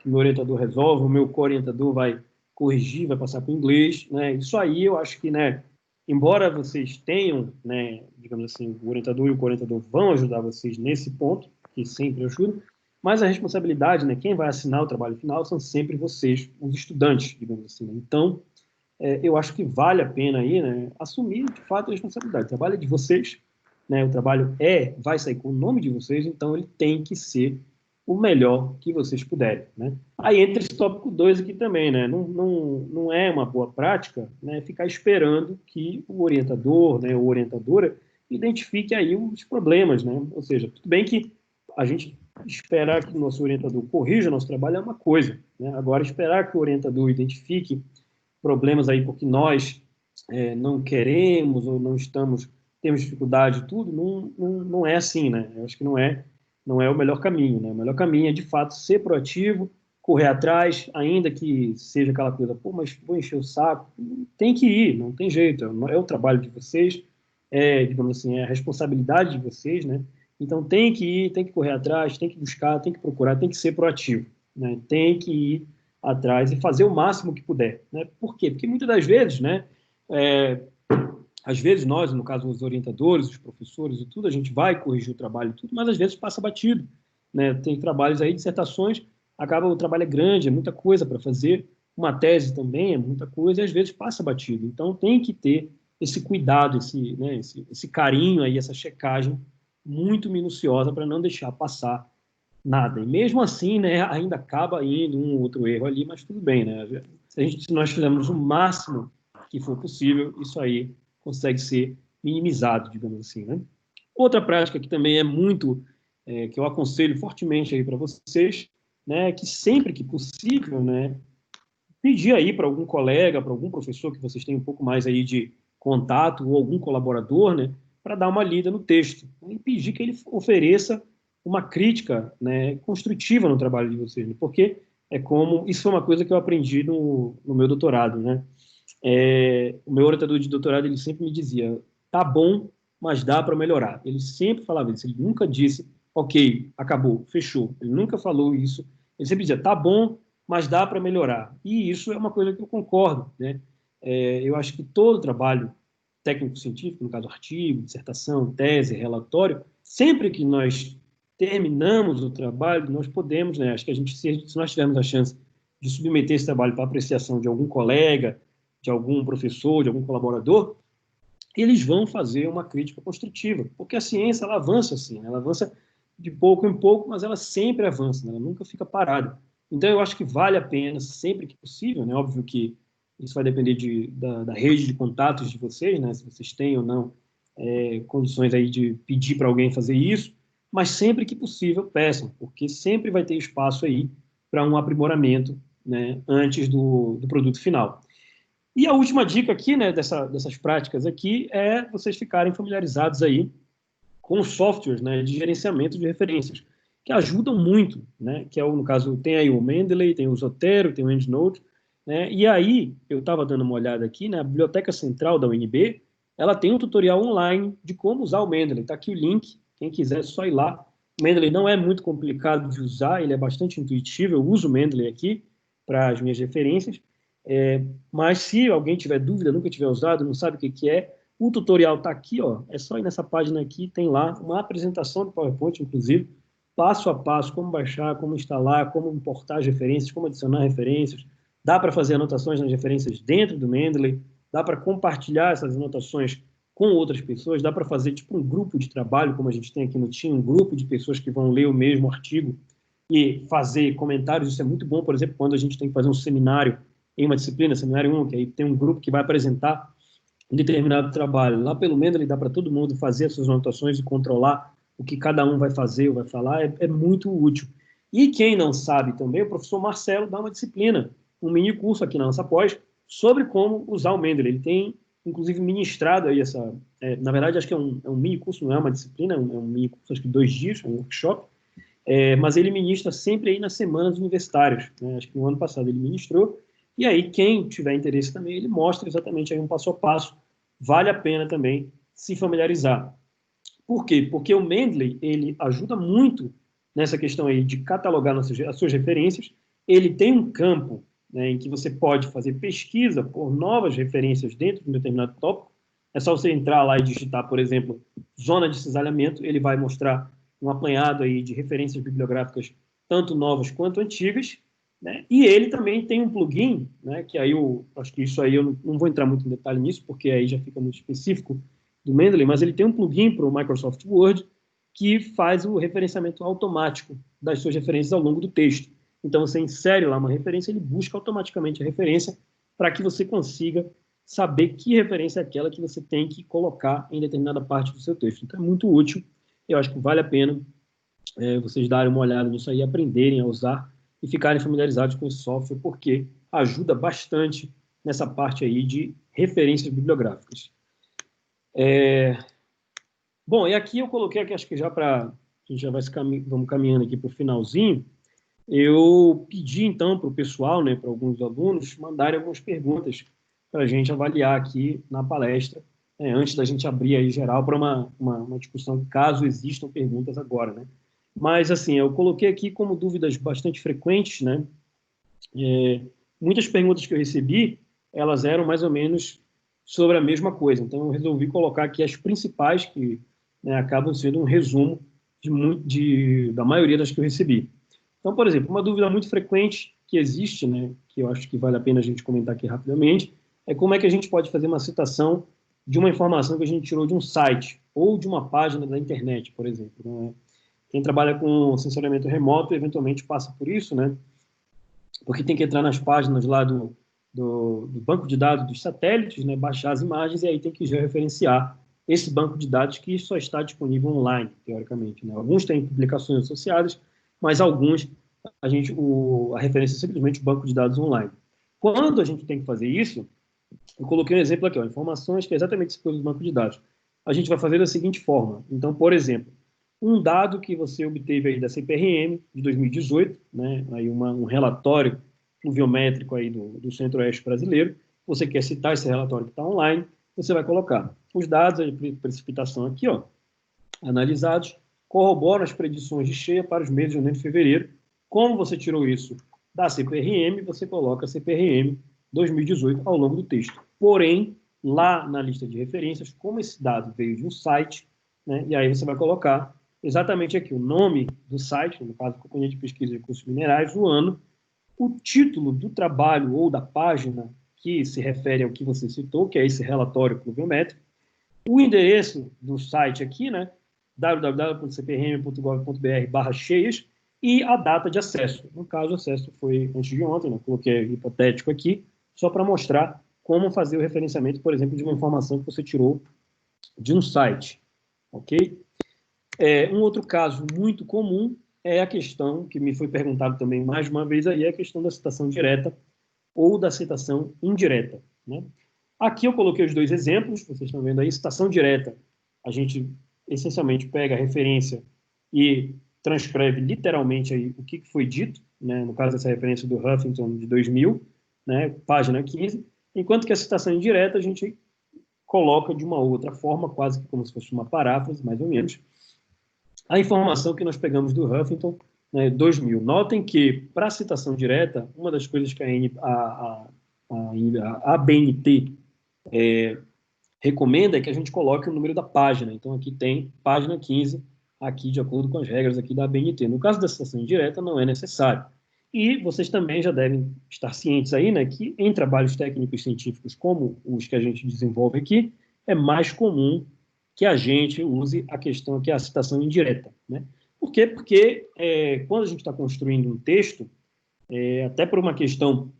meu orientador resolve, o meu co-orientador vai corrigir, vai passar para o inglês, né? Isso aí eu acho que, né, embora vocês tenham, né, digamos assim, o orientador e o co-orientador vão ajudar vocês nesse ponto, que sempre ajudam, mas a responsabilidade, né, quem vai assinar o trabalho final são sempre vocês, os estudantes, digamos assim. Né? Então, eu acho que vale a pena aí, né, assumir, de fato, a responsabilidade. O trabalho é de vocês, né, o trabalho vai sair com o nome de vocês, então ele tem que ser o melhor que vocês puderem. Né? Aí entra esse tópico 2 aqui também, né? Não é uma boa prática, né, ficar esperando que o orientador, né, ou orientadora identifique aí os problemas, né? Ou seja, tudo bem que a gente esperar que o nosso orientador corrija o nosso trabalho é uma coisa, né? Agora, esperar que o orientador identifique problemas aí porque nós não queremos ou não temos dificuldade e tudo, não é assim, né? Eu acho que não é o melhor caminho, né? O melhor caminho é, de fato, ser proativo, correr atrás, ainda que seja aquela coisa, pô, mas vou encher o saco. Tem que ir, não tem jeito, é o trabalho de vocês, digamos assim, é a responsabilidade de vocês, né? Então tem que ir, tem que correr atrás, tem que buscar, tem que procurar, tem que ser proativo, né? Tem que ir atrás e fazer o máximo que puder, né? Por quê? Porque muitas das vezes, né, às vezes nós, no caso os orientadores, os professores e tudo, a gente vai corrigir o trabalho e tudo, mas às vezes passa batido, né? Tem trabalhos aí, dissertações, o trabalho é grande, é muita coisa para fazer, uma tese também é muita coisa e às vezes passa batido. Então tem que ter esse cuidado, esse carinho aí, essa checagem muito minuciosa para não deixar passar nada. E mesmo assim, né, ainda acaba indo um outro erro ali, mas tudo bem, né? Se nós fizermos o máximo que for possível, isso aí consegue ser minimizado, digamos assim, né? Outra prática que também é muito, que eu aconselho fortemente aí para vocês, né, é que sempre que possível, né, pedir aí para algum colega, para algum professor que vocês têm um pouco mais aí de contato, ou algum colaborador, né, para dar uma lida no texto, né, e pedir que ele ofereça uma crítica, né, construtiva no trabalho de vocês, né, porque isso foi uma coisa que eu aprendi no meu doutorado, né? O meu orientador de doutorado, ele sempre me dizia, tá bom, mas dá para melhorar. Ele sempre falava isso, ele nunca disse, ok, acabou, fechou. Ele nunca falou isso. Ele sempre dizia, tá bom, mas dá para melhorar. E isso é uma coisa que eu concordo, né? Eu acho que todo trabalho técnico-científico, no caso artigo, dissertação, tese, relatório, sempre que nós terminamos o trabalho, nós podemos, né? Acho que se nós tivermos a chance de submeter esse trabalho para apreciação de algum colega, de algum professor, de algum colaborador, eles vão fazer uma crítica construtiva, porque a ciência, ela avança assim, ela avança de pouco em pouco, mas ela sempre avança, né? Ela nunca fica parada. Então, eu acho que vale a pena, sempre que possível, né? Óbvio que isso vai depender da rede de contatos de vocês, né? Se vocês têm ou não condições aí de pedir para alguém fazer isso, mas sempre que possível, peçam, porque sempre vai ter espaço aí para um aprimoramento, né? Antes do produto final. E a última dica aqui, né, dessas práticas aqui, é vocês ficarem familiarizados aí com os softwares, né, de gerenciamento de referências, que ajudam muito, né, que no caso, tem aí o Mendeley, tem o Zotero, tem o EndNote, né, e aí, eu estava dando uma olhada aqui, né, a Biblioteca Central da UNB, ela tem um tutorial online de como usar o Mendeley, está aqui o link, quem quiser é só ir lá. O Mendeley não é muito complicado de usar, ele é bastante intuitivo, eu uso o Mendeley aqui para as minhas referências, mas se alguém tiver dúvida, nunca tiver usado, não sabe o que é, o tutorial está aqui, ó, é só ir nessa página aqui, tem lá uma apresentação do PowerPoint, inclusive, passo a passo, como baixar, como instalar, como importar as referências, como adicionar referências. Dá para fazer anotações nas referências dentro do Mendeley, dá para compartilhar essas anotações com outras pessoas, dá para fazer tipo um grupo de trabalho, como a gente tem aqui no Team, um grupo de pessoas que vão ler o mesmo artigo e fazer comentários. Isso é muito bom, por exemplo, quando a gente tem que fazer um seminário em uma disciplina, seminário 1, que aí tem um grupo que vai apresentar um determinado trabalho. Lá, pelo menos, ele dá para todo mundo fazer as suas anotações e controlar o que cada um vai fazer ou vai falar. É muito útil. E quem não sabe também, o professor Marcelo dá uma disciplina, um mini curso aqui na nossa pós, sobre como usar o Mendeley. Ele tem, inclusive, ministrado aí na verdade, acho que é um mini curso, não é uma disciplina, é um mini curso, acho que 2 dias, um workshop, mas ele ministra sempre aí nas semanas universitárias, né? Acho que no ano passado ele ministrou, e aí quem tiver interesse também, ele mostra exatamente aí um passo a passo, vale a pena também se familiarizar. Por quê? Porque o Mendeley, ele ajuda muito nessa questão aí de catalogar as suas referências, ele tem um campo, né, em que você pode fazer pesquisa por novas referências dentro de um determinado tópico, é só você entrar lá e digitar, por exemplo, zona de cisalhamento, ele vai mostrar um apanhado aí de referências bibliográficas, tanto novas quanto antigas, né? E ele também tem um plugin, né, que aí acho que isso aí eu não vou entrar muito em detalhe nisso, porque aí já fica muito específico do Mendeley, mas ele tem um plugin para o Microsoft Word que faz o referenciamento automático das suas referências ao longo do texto. Então, você insere lá uma referência, ele busca automaticamente a referência para que você consiga saber que referência é aquela que você tem que colocar em determinada parte do seu texto. Então, é muito útil. Eu acho que vale a pena vocês darem uma olhada nisso aí, aprenderem a usar e ficarem familiarizados com esse software, porque ajuda bastante nessa parte aí de referências bibliográficas. Bom, e aqui eu coloquei, aqui, acho que já para a gente já vamos caminhando aqui para o finalzinho, eu pedi então para o pessoal, né, para alguns alunos, mandarem algumas perguntas para a gente avaliar aqui na palestra, antes da gente abrir aí geral para uma discussão, caso existam perguntas agora, né? Mas, assim, eu coloquei aqui como dúvidas bastante frequentes, né? Muitas perguntas que eu recebi, elas eram mais ou menos sobre a mesma coisa. Então, eu resolvi colocar aqui as principais, que, né, acabam sendo um resumo da maioria das que eu recebi. Então, por exemplo, uma dúvida muito frequente que existe, né, que eu acho que vale a pena a gente comentar aqui rapidamente, é como é que a gente pode fazer uma citação de uma informação que a gente tirou de um site ou de uma página da internet, por exemplo, né? Quem trabalha com sensoriamento remoto, eventualmente passa por isso, né? Porque tem que entrar nas páginas lá do banco de dados dos satélites, né? Baixar as imagens e aí tem que georreferenciar esse banco de dados que só está disponível online, teoricamente, né? Alguns têm publicações associadas, mas alguns, a referência é simplesmente o banco de dados online. Quando a gente tem que fazer isso, eu coloquei um exemplo aqui, ó, informações que é exatamente esse coisa do banco de dados. A gente vai fazer da seguinte forma. Então, por exemplo, um dado que você obteve aí da CPRM de 2018, né, aí um relatório pluviométrico aí do Centro-Oeste brasileiro, você quer citar esse relatório que está online, você vai colocar os dados de precipitação aqui, ó, analisados, corroboram as predições de cheia para os meses de janeiro e fevereiro. Como você tirou isso da CPRM, você coloca a CPRM 2018 ao longo do texto. Porém, lá na lista de referências, como esse dado veio de um site, né, e aí você vai colocar exatamente aqui o nome do site, no caso, Companhia de Pesquisa de Recursos Minerais, o ano, o título do trabalho ou da página que se refere ao que você citou, que é esse relatório pluviométrico, o endereço do site aqui, né, www.cprm.gov.br/cheias, e a data de acesso. No caso, o acesso foi antes de ontem, né? Coloquei hipotético aqui, só para mostrar como fazer o referenciamento, por exemplo, de uma informação que você tirou de um site. Ok? Um outro caso muito comum é a questão, que me foi perguntado também mais uma vez aí, é a questão da citação direta ou da citação indireta, né? Aqui eu coloquei os dois exemplos, vocês estão vendo aí, citação direta, a gente essencialmente pega a referência e transcreve literalmente aí o que foi dito, né? No caso dessa referência do Huffington de 2000, né? Página 15, enquanto que a citação indireta a gente coloca de uma outra forma, quase que como se fosse uma paráfrase, mais ou menos, a informação que nós pegamos do Huffington, né, 2000. Notem que, para a citação direta, uma das coisas que a ABNT recomenda é que a gente coloque o número da página. Então, aqui tem página 15, aqui de acordo com as regras aqui da ABNT. No caso da citação direta, não é necessário. E vocês também já devem estar cientes aí, né, que em trabalhos técnicos científicos como os que a gente desenvolve aqui, é mais comum que a gente use a questão aqui, a citação indireta, né? Por quê? Porque quando a gente está construindo um texto, até por uma questão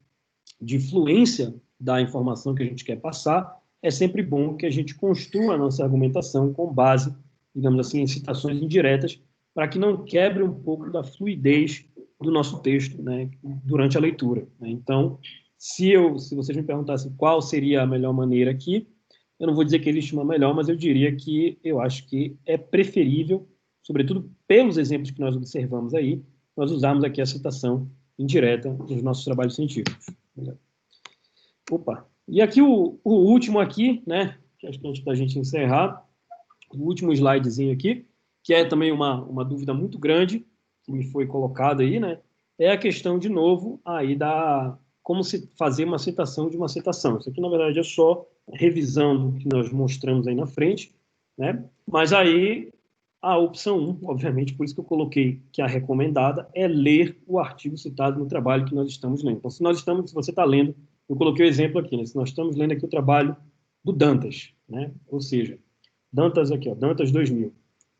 de fluência da informação que a gente quer passar, é sempre bom que a gente construa a nossa argumentação com base, digamos assim, em citações indiretas, para que não quebre um pouco da fluidez do nosso texto, né, durante a leitura, né? Então, se vocês me perguntassem qual seria a melhor maneira aqui, eu não vou dizer que existe uma melhor, mas eu diria que eu acho que é preferível, sobretudo pelos exemplos que nós observamos aí, nós usarmos aqui a citação indireta nos nossos trabalhos científicos. Opa! E aqui o último aqui, né, que acho que antes da gente encerrar, o último slidezinho aqui, que é também uma dúvida muito grande que me foi colocada aí, né, é a questão, de novo, aí como se fazer uma citação de uma citação. Isso aqui, na verdade, é só revisando o que nós mostramos aí na frente, né, mas aí a opção 1, obviamente, por isso que eu coloquei que a recomendada é ler o artigo citado no trabalho que nós estamos lendo. Então, se você está lendo, eu coloquei o exemplo aqui, né? Se nós estamos lendo aqui o trabalho do Dantas, né? Ou seja, Dantas aqui, ó, Dantas 2000.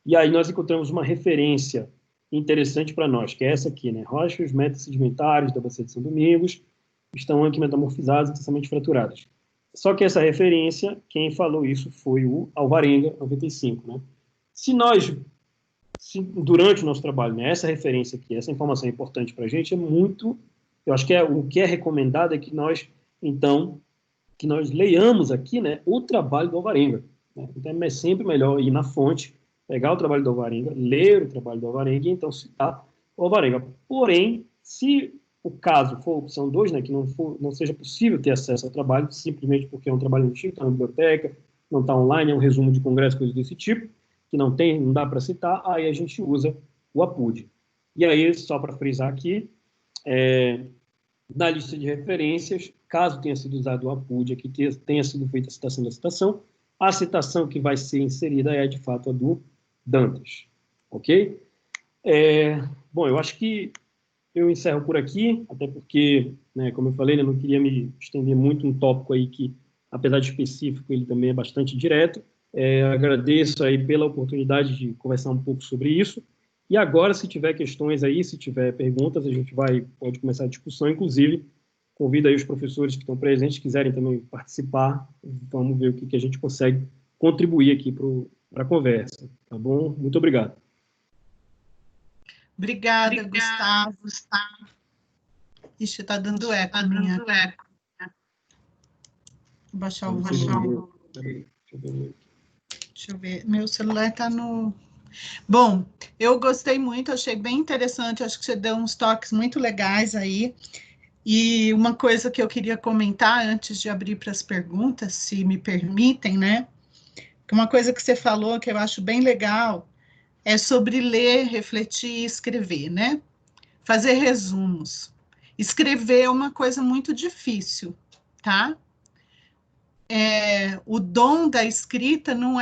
E aí nós encontramos uma referência interessante para nós, que é essa aqui, né? Rochas metasedimentares da Bacia de São Domingos estão anquimetamorfizadas e intensamente fraturadas. Só que essa referência, quem falou isso foi o Alvarenga, 95, né? Durante o nosso trabalho, né, essa referência aqui, essa informação é importante para a gente, eu acho que o que é recomendado é que nós, então, que nós leiamos aqui, né, o trabalho do Alvarenga, né? Então, é sempre melhor ir na fonte, pegar o trabalho do Alvarenga, ler o trabalho do Alvarenga e, então, citar o Alvarenga. Porém, se o caso for a opção 2, né, que não seja possível ter acesso ao trabalho, simplesmente porque é um trabalho antigo, está na biblioteca, não está online, é um resumo de congresso, coisas desse tipo, que não dá para citar, aí a gente usa o APUD. E aí, só para frisar aqui, na lista de referências, caso tenha sido usado o APUD, aqui tenha sido feita a citação da citação, a citação que vai ser inserida é, de fato, a do Dantas. Ok? Bom, eu acho que eu encerro por aqui, até porque, né, como eu falei, eu não queria me estender muito um tópico aí que, apesar de específico, ele também é bastante direto. Agradeço aí pela oportunidade de conversar um pouco sobre isso. E agora, se tiver questões aí, se tiver perguntas, a gente pode começar a discussão. Inclusive, convido aí os professores que estão presentes, quiserem também participar, vamos ver o que a gente consegue contribuir aqui para a conversa, tá bom? Muito obrigado. Obrigada, Gustavo. Ixi, está dando eco. Vou baixar o volume. Deixa eu ver. Meu celular está no... Bom, eu gostei muito, achei bem interessante, acho que você deu uns toques muito legais aí. E uma coisa que eu queria comentar antes de abrir para as perguntas, se me permitem, né? Uma coisa que você falou que eu acho bem legal é sobre ler, refletir e escrever, né? Fazer resumos. Escrever é uma coisa muito difícil, tá? O dom da escrita não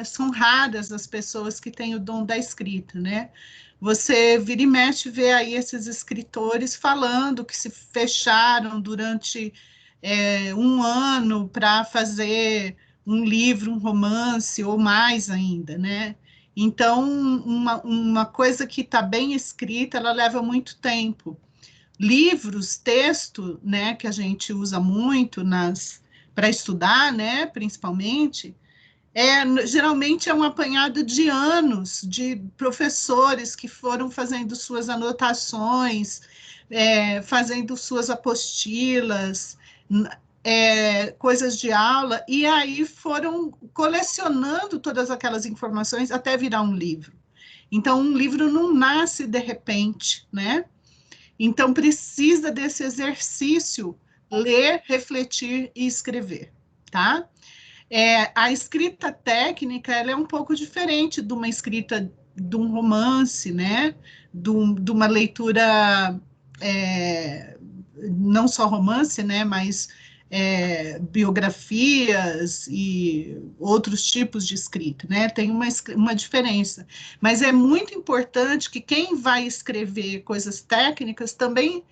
são raras as pessoas que têm o dom da escrita, né? Você vira e mexe vê aí esses escritores falando que se fecharam durante um ano para fazer um livro, um romance ou mais ainda, né? Então, uma coisa que está bem escrita, ela leva muito tempo. Livros, texto, né, que a gente usa muito para estudar, né, principalmente, geralmente é um apanhado de anos de professores que foram fazendo suas anotações, fazendo suas apostilas, coisas de aula, e aí foram colecionando todas aquelas informações até virar um livro. Então, um livro não nasce de repente, né? Então, precisa desse exercício, ler, refletir e escrever, tá? A escrita técnica, ela é um pouco diferente de uma escrita de um romance, né? De uma leitura, não só romance, né? Mas biografias e outros tipos de escrita, né? Tem uma diferença. Mas é muito importante que quem vai escrever coisas técnicas também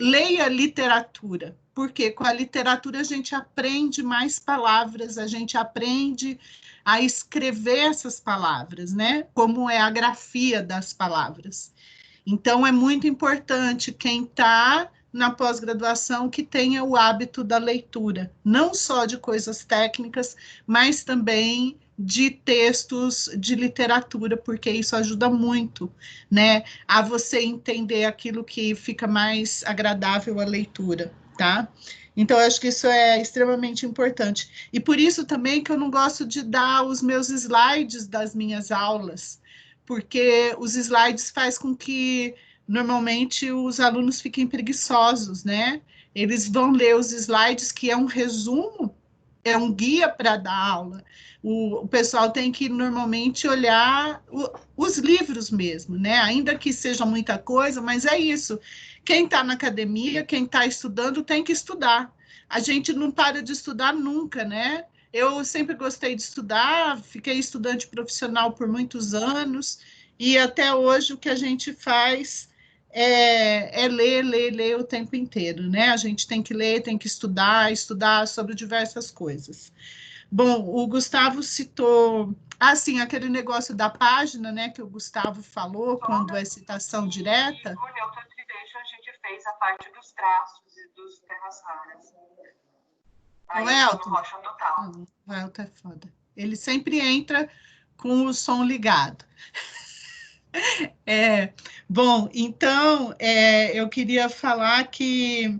leia literatura, porque com a literatura a gente aprende mais palavras, a gente aprende a escrever essas palavras, né? Como é a grafia das palavras. Então, é muito importante quem está na pós-graduação que tenha o hábito da leitura, não só de coisas técnicas, mas também de textos de literatura, porque isso ajuda muito, né, a você entender aquilo que fica mais agradável à leitura, tá? Então, eu acho que isso é extremamente importante. E por isso também que eu não gosto de dar os meus slides das minhas aulas, porque os slides faz com que normalmente os alunos fiquem preguiçosos, né? Eles vão ler os slides, que é um resumo, é um guia para dar aula. O pessoal tem que normalmente olhar os livros mesmo, né? Ainda que seja muita coisa, mas é isso. Quem está na academia, quem está estudando, tem que estudar. A gente não para de estudar nunca, né? Eu sempre gostei de estudar, fiquei estudante profissional por muitos anos, e até hoje o que a gente faz ler o tempo inteiro, né? A gente tem que ler, tem que estudar sobre diversas coisas. Bom, o Gustavo citou, assim, aquele negócio da página, né, que o Gustavo falou, quando é citação direta. No Neutral Treatment a gente fez a parte dos traços e dos terras raras. O Elton. O Elton é foda. Ele sempre entra com o som ligado. Bom, então, eu queria falar que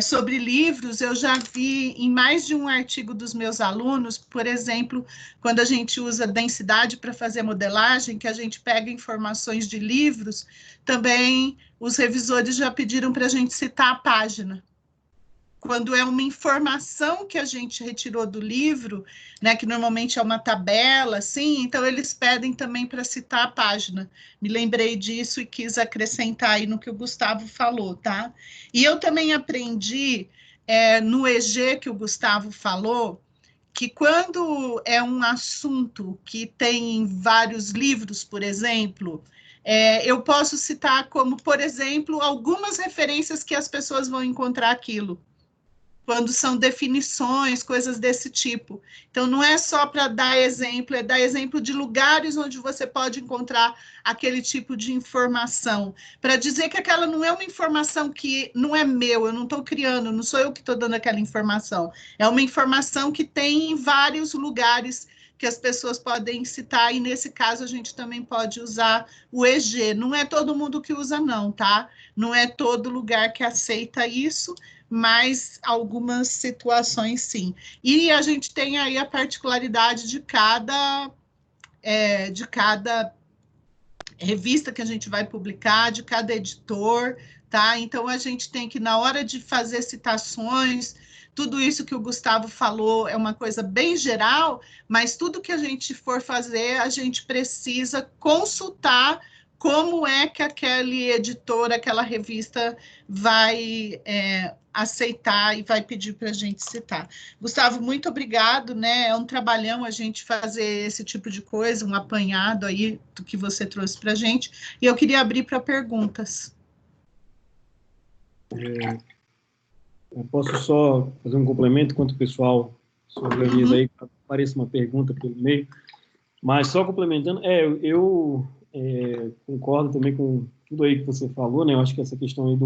sobre livros, eu já vi em mais de um artigo dos meus alunos, por exemplo, quando a gente usa densidade para fazer modelagem, que a gente pega informações de livros, também os revisores já pediram para a gente citar a página. Quando é uma informação que a gente retirou do livro, né, que normalmente é uma tabela, assim, então eles pedem também para citar a página. Me lembrei disso e quis acrescentar aí no que o Gustavo falou, tá? E eu também aprendi no EG que o Gustavo falou, que quando é um assunto que tem vários livros, por exemplo, eu posso citar como, por exemplo, algumas referências que as pessoas vão encontrar aquilo. quando são definições, coisas desse tipo. Então, não é só para dar exemplo, é dar exemplo de lugares onde você pode encontrar aquele tipo de informação, para dizer que aquela não é uma informação que não é meu, eu não estou criando, não sou eu que estou dando aquela informação, é uma informação que tem em vários lugares que as pessoas podem citar, e nesse caso a gente também pode usar o EG. Não é todo mundo que usa, não, tá? Não é todo lugar que aceita isso, mas algumas situações sim. E a gente tem aí a particularidade de cada revista que a gente vai publicar, de cada editor, tá? Então a gente tem que, na hora de fazer citações, tudo isso que o Gustavo falou é uma coisa bem geral, mas tudo que a gente for fazer, a gente precisa consultar como é que aquele editor, aquela revista vai aceitar e vai pedir para a gente citar. Gustavo, muito obrigado, né? É um trabalhão a gente fazer esse tipo de coisa, um apanhado aí do que você trouxe para a gente. E eu queria abrir para perguntas. Eu posso só fazer um complemento enquanto o pessoal se organiza aí, apareça uma pergunta pelo meio. Mas só complementando, eu concordo também com tudo aí que você falou, né? Eu acho que essa questão aí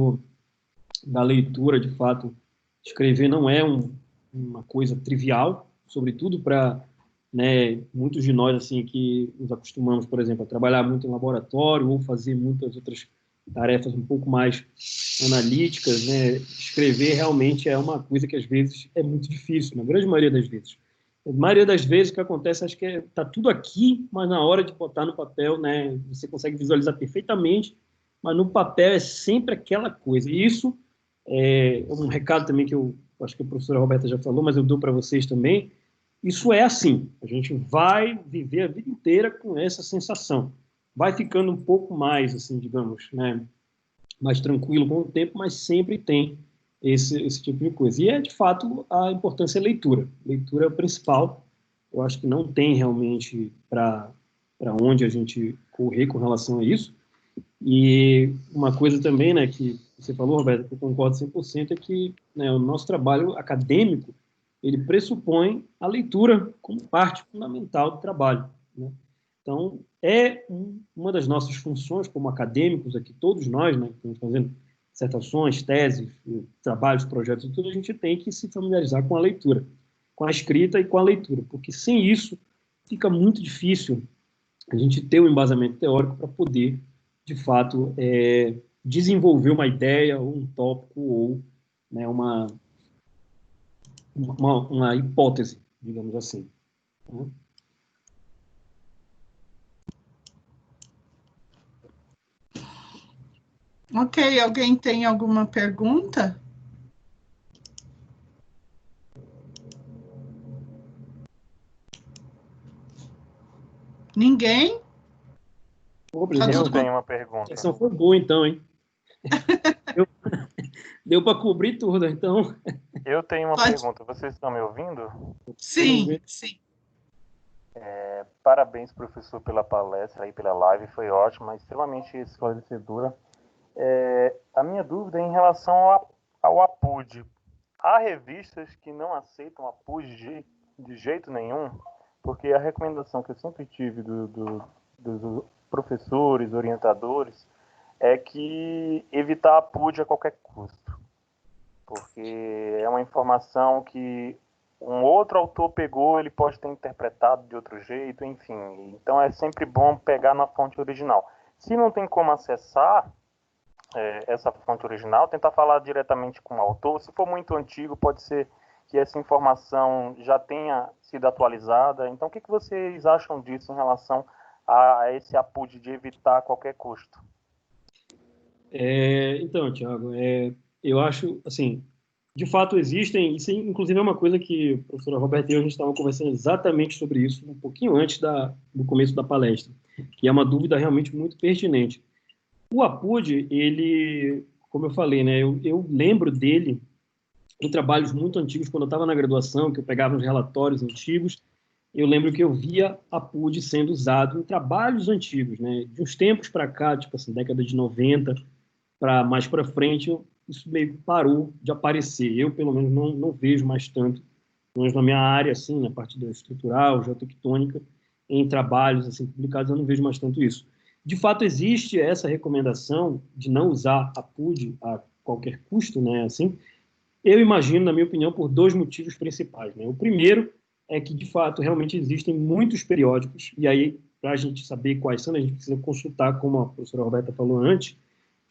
da leitura, de fato, escrever não é uma coisa trivial, sobretudo para, né, muitos de nós assim que nos acostumamos, por exemplo, a trabalhar muito em laboratório ou fazer muitas outras tarefas um pouco mais analíticas, né? Escrever realmente é uma coisa que às vezes é muito difícil, na grande maioria das vezes. A maioria das vezes o que acontece, acho que está tudo aqui, mas na hora de botar no papel, né, você consegue visualizar perfeitamente, mas no papel é sempre aquela coisa. E isso é um recado também que eu acho que a professora Roberta já falou, mas eu dou para vocês também. Isso é assim, a gente vai viver a vida inteira com essa sensação. Vai ficando um pouco mais, assim, digamos, né, mais tranquilo com o tempo, mas sempre tem esse tipo de coisa. E de fato, a importância é a leitura. Leitura é o principal. Eu acho que não tem realmente para onde a gente correr com relação a isso. E uma coisa também, né, que você falou, Roberto, que eu concordo 100%, é que, né, o nosso trabalho acadêmico, ele pressupõe a leitura como parte fundamental do trabalho, né? Então, uma das nossas funções como acadêmicos aqui, todos nós, né, que estamos fazendo dissertações, teses, trabalhos, projetos e tudo, a gente tem que se familiarizar com a leitura, com a escrita e com a leitura, porque sem isso fica muito difícil a gente ter um embasamento teórico para poder, de fato, desenvolver uma ideia, ou um tópico, ou, né, uma hipótese, digamos assim. Né? Ok, alguém tem alguma pergunta? Ninguém? Eu tenho uma pergunta. Essa foi boa, então, hein? Deu para cobrir tudo, então. Eu tenho uma pergunta. Vocês estão me ouvindo? Sim, sim. Parabéns, professor, pela palestra e pela live. Foi ótima, extremamente esclarecedora. A minha dúvida é em relação ao APUD. Há revistas que não aceitam APUD de jeito nenhum? Porque a recomendação que eu sempre tive dos professores, orientadores, é que evitar APUD a qualquer custo. Porque é uma informação que um outro autor pegou, ele pode ter interpretado de outro jeito, enfim. Então é sempre bom pegar na fonte original. Se não tem como acessar essa fonte original, tentar falar diretamente com o autor. Se for muito antigo, pode ser que essa informação já tenha sido atualizada. Então, o que vocês acham disso em relação a esse APUD de evitar a qualquer custo? Então, Tiago, eu acho, assim, de fato existem, isso inclusive é uma coisa que a professora Roberta e eu, a gente estava conversando exatamente sobre isso um pouquinho antes do começo da palestra, que é uma dúvida realmente muito pertinente. O APUD, ele, como eu falei, né, eu lembro dele em trabalhos muito antigos, quando eu estava na graduação, que eu pegava os relatórios antigos, eu lembro que eu via APUD sendo usado em trabalhos antigos, né, de uns tempos para cá, tipo assim, década de 90, mais para frente, isso meio que parou de aparecer. Eu, pelo menos, não vejo mais tanto, pelo menos na minha área, assim, na parte da estrutural, geotectônica, em trabalhos assim, publicados, eu não vejo mais tanto isso. De fato, existe essa recomendação de não usar a PUD a qualquer custo, né, assim. Eu imagino, na minha opinião, por dois motivos principais, né? O primeiro é que, de fato, realmente existem muitos periódicos, e aí, para a gente saber quais são, a gente precisa consultar, como a professora Roberta falou antes,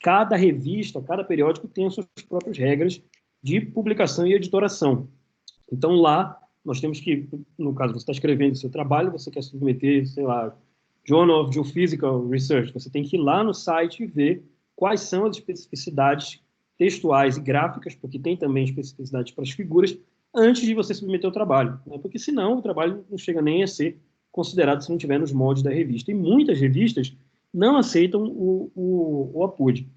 cada revista, cada periódico tem as suas próprias regras de publicação e editoração. Então, lá, nós temos que, no caso, você está escrevendo o seu trabalho, você quer submeter, sei lá, Journal of Geophysical Research, você tem que ir lá no site e ver quais são as especificidades textuais e gráficas, porque tem também especificidades para as figuras, antes de você submeter o trabalho, né? Porque senão o trabalho não chega nem a ser considerado se não tiver nos moldes da revista. E muitas revistas não aceitam o APUD.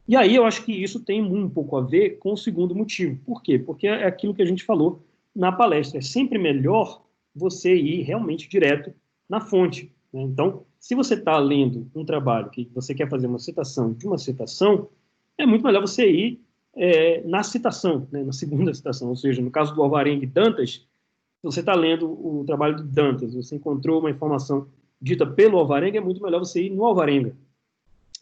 E aí eu acho que isso tem um pouco a ver com o segundo motivo. Por quê? Porque é aquilo que a gente falou na palestra. É sempre melhor você ir realmente direto na fonte, né? Então, se você está lendo um trabalho que você quer fazer uma citação de uma citação, é muito melhor você ir na citação, né, na segunda citação. Ou seja, no caso do Alvarenga e Dantas, se você está lendo o trabalho do Dantas, você encontrou uma informação dita pelo Alvarenga, é muito melhor você ir no Alvarenga,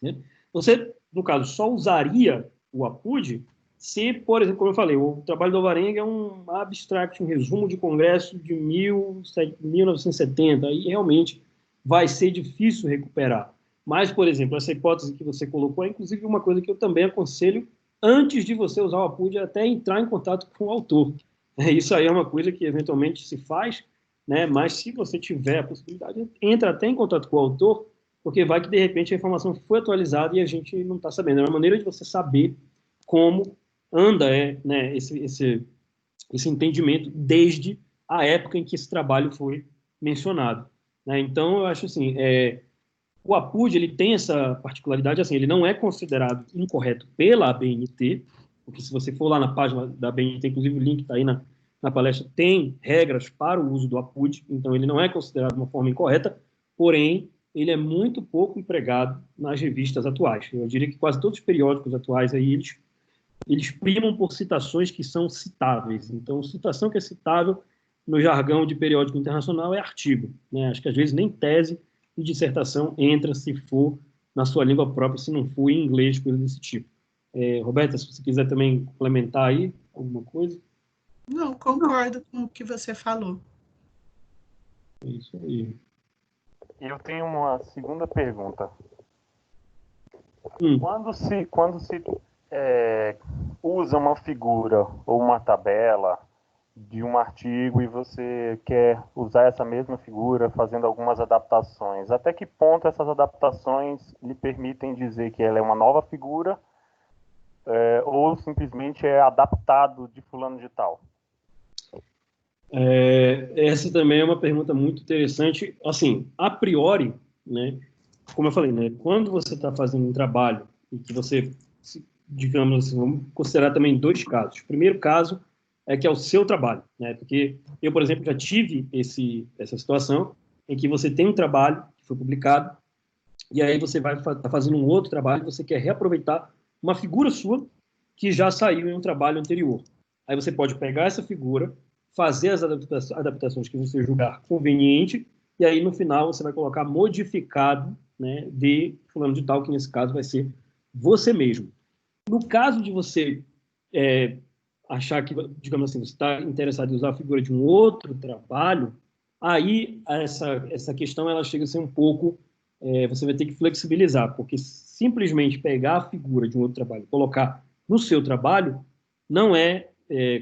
né? Você, no caso, só usaria o APUD se, por exemplo, como eu falei, o trabalho do Alvarenga é um abstract, um resumo de congresso de 1970, aí realmente vai ser difícil recuperar. Mas, por exemplo, essa hipótese que você colocou é, inclusive, uma coisa que eu também aconselho antes de você usar o APUD, até entrar em contato com o autor. Isso aí é uma coisa que, eventualmente, se faz, né? Mas, se você tiver a possibilidade, entra até em contato com o autor, porque vai que, de repente, a informação foi atualizada e a gente não está sabendo. É uma maneira de você saber como anda né, esse entendimento desde a época em que esse trabalho foi mencionado, né? Então, eu acho assim, o APUD ele tem essa particularidade, assim, ele não é considerado incorreto pela ABNT, porque se você for lá na página da ABNT, inclusive o link está aí na palestra, tem regras para o uso do APUD, então ele não é considerado uma forma incorreta, porém, ele é muito pouco empregado nas revistas atuais. Eu diria que quase todos os periódicos atuais aí, eles primam por citações que são citáveis. Então, citação que é citável no jargão de periódico internacional é artigo, né? Acho que às vezes nem tese e dissertação entra se for na sua língua própria, se não for em inglês, coisa desse tipo. Roberta, se você quiser também complementar aí alguma coisa. Não, concordo com o que você falou. É isso aí. Eu tenho uma segunda pergunta. Hum. Quando se usa uma figura ou uma tabela de um artigo e você quer usar essa mesma figura fazendo algumas adaptações, até que ponto essas adaptações lhe permitem dizer que ela é uma nova figura ou simplesmente é adaptado de fulano de tal? Essa também é uma pergunta muito interessante. Assim, a priori, né, como eu falei, né, quando você está fazendo um trabalho e que você, digamos assim, vamos considerar também dois casos. O primeiro caso é que é o seu trabalho, né, porque eu, por exemplo, já tive essa situação em que você tem um trabalho que foi publicado e aí você vai estar fazendo um outro trabalho e você quer reaproveitar uma figura sua que já saiu em um trabalho anterior. Aí você pode pegar essa figura, fazer as adaptações que você julgar conveniente, e aí no final você vai colocar modificado, né, de fulano de tal, que nesse caso vai ser você mesmo. No caso de você achar que, digamos assim, você está interessado em usar a figura de um outro trabalho, aí essa questão ela chega a ser um pouco, você vai ter que flexibilizar, porque simplesmente pegar a figura de um outro trabalho e colocar no seu trabalho não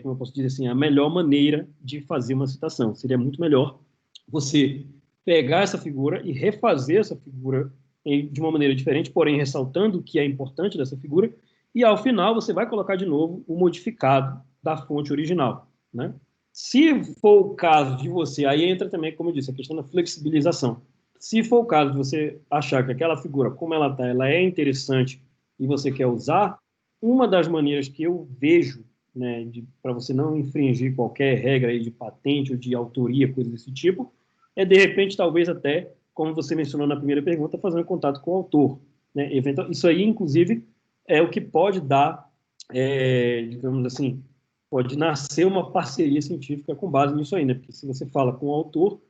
como eu posso dizer assim, a melhor maneira de fazer uma citação. Seria muito melhor você pegar essa figura e refazer essa figura de uma maneira diferente, porém ressaltando o que é importante dessa figura, e ao final você vai colocar de novo o modificado da fonte original, né? Se for o caso de você, aí entra também, como eu disse, a questão da flexibilização. Se for o caso de você achar que aquela figura, como ela está, ela é interessante e você quer usar, uma das maneiras que eu vejo, né, para você não infringir qualquer regra aí de patente ou de autoria, coisa desse tipo, de repente, talvez até, como você mencionou na primeira pergunta, fazer um contato com o autor, né? Isso aí, inclusive, é o que pode dar digamos assim, pode nascer uma parceria científica com base nisso aí, né? Porque se você fala com o autor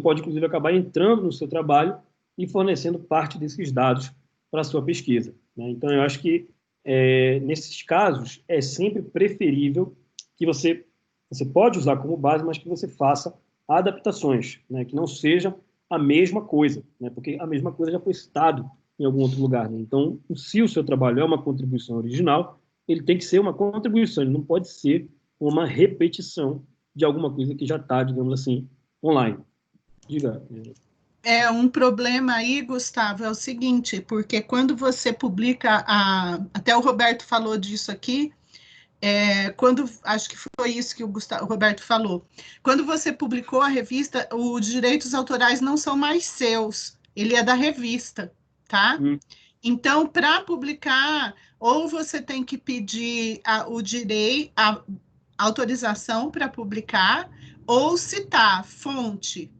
pode, inclusive, acabar entrando no seu trabalho e fornecendo parte desses dados para a sua pesquisa, né? Então, eu acho que, nesses casos, é sempre preferível que você pode usar como base, mas que você faça adaptações, né? Que não sejam a mesma coisa, né? Porque a mesma coisa já foi citado em algum outro lugar, né? Então, se o seu trabalho é uma contribuição original, ele tem que ser uma contribuição, ele não pode ser uma repetição de alguma coisa que já está, digamos assim, online. Diga. Um problema aí, Gustavo, é o seguinte, porque quando você publica, até o Roberto falou disso aqui, acho que foi isso que o Roberto falou, quando você publicou a revista, os direitos autorais não são mais seus, ele é da revista, tá? Então, para publicar, ou você tem que pedir a autorização para publicar, ou citar fonte,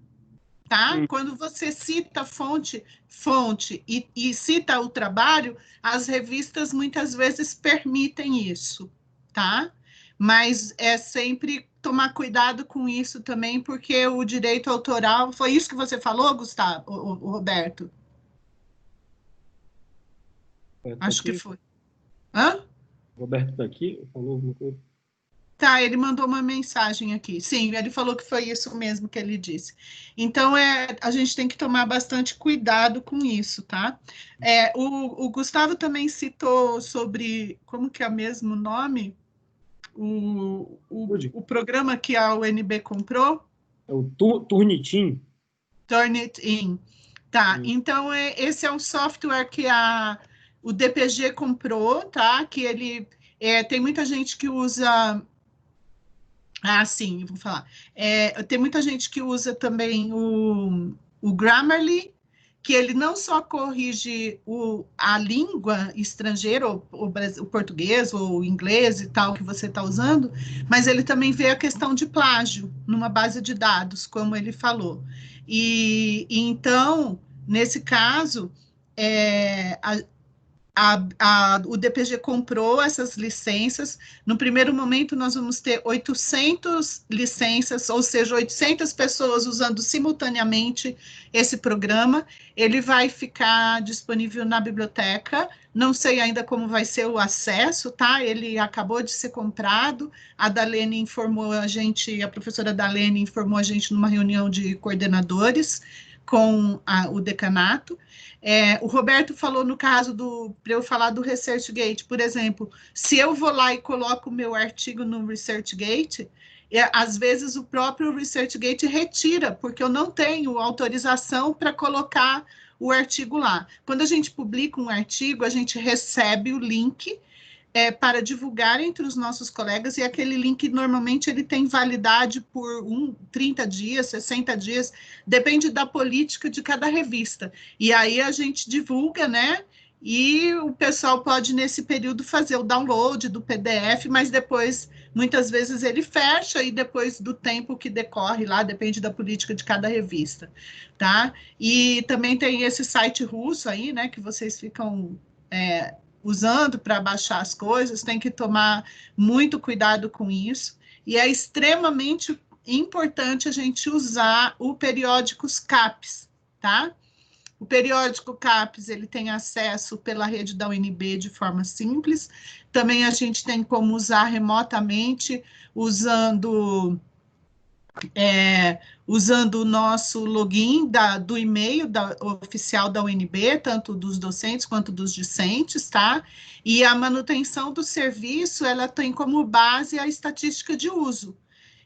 tá? Quando você cita fonte e cita o trabalho, as revistas muitas vezes permitem isso, tá? Mas é sempre tomar cuidado com isso também, porque o direito autoral, foi isso que você falou, Gustavo, o Roberto? Acho que foi. Hã? O Roberto está aqui? Falou alguma coisa? Tá, ele mandou uma mensagem aqui. Sim, ele falou que foi isso mesmo que ele disse. Então, a gente tem que tomar bastante cuidado com isso, tá? O Gustavo também citou sobre, como que é o mesmo nome? O programa que a UNB comprou? É o Turnitin. Turnitin. Tá, então esse é um software que o DPG comprou, tá? Que ele tem muita gente que usa. Sim, eu vou falar. Tem muita gente que usa também o Grammarly, que ele não só corrige a língua estrangeira, o português ou o inglês e tal que você está usando, mas ele também vê a questão de plágio numa base de dados, como ele falou. E então, nesse caso, o DPG comprou essas licenças. No primeiro momento, nós vamos ter 800 licenças, ou seja, 800 pessoas usando simultaneamente esse programa. Ele vai ficar disponível na biblioteca. Não sei ainda como vai ser o acesso, tá? Ele acabou de ser comprado. A Dalene informou a gente, a professora Dalene informou a gente numa reunião de coordenadores com o decanato. O Roberto falou no caso para eu falar do ResearchGate, por exemplo, se eu vou lá e coloco o meu artigo no ResearchGate, às vezes o próprio ResearchGate retira, porque eu não tenho autorização para colocar o artigo lá. Quando a gente publica um artigo, a gente recebe o link para divulgar entre os nossos colegas, e aquele link, normalmente, ele tem validade por 30 dias, 60 dias, depende da política de cada revista. E aí a gente divulga, né? E o pessoal pode, nesse período, fazer o download do PDF, mas depois, muitas vezes, ele fecha, e depois do tempo que decorre lá, depende da política de cada revista, tá? E também tem esse site russo aí, né, que vocês ficam usando para baixar as coisas, tem que tomar muito cuidado com isso, e é extremamente importante a gente usar o periódicos CAPES, tá? O periódico CAPES, ele tem acesso pela rede da UNB de forma simples, também a gente tem como usar remotamente, usando o nosso login do e-mail oficial da UNB, tanto dos docentes quanto dos discentes, tá? E a manutenção do serviço, ela tem como base a estatística de uso.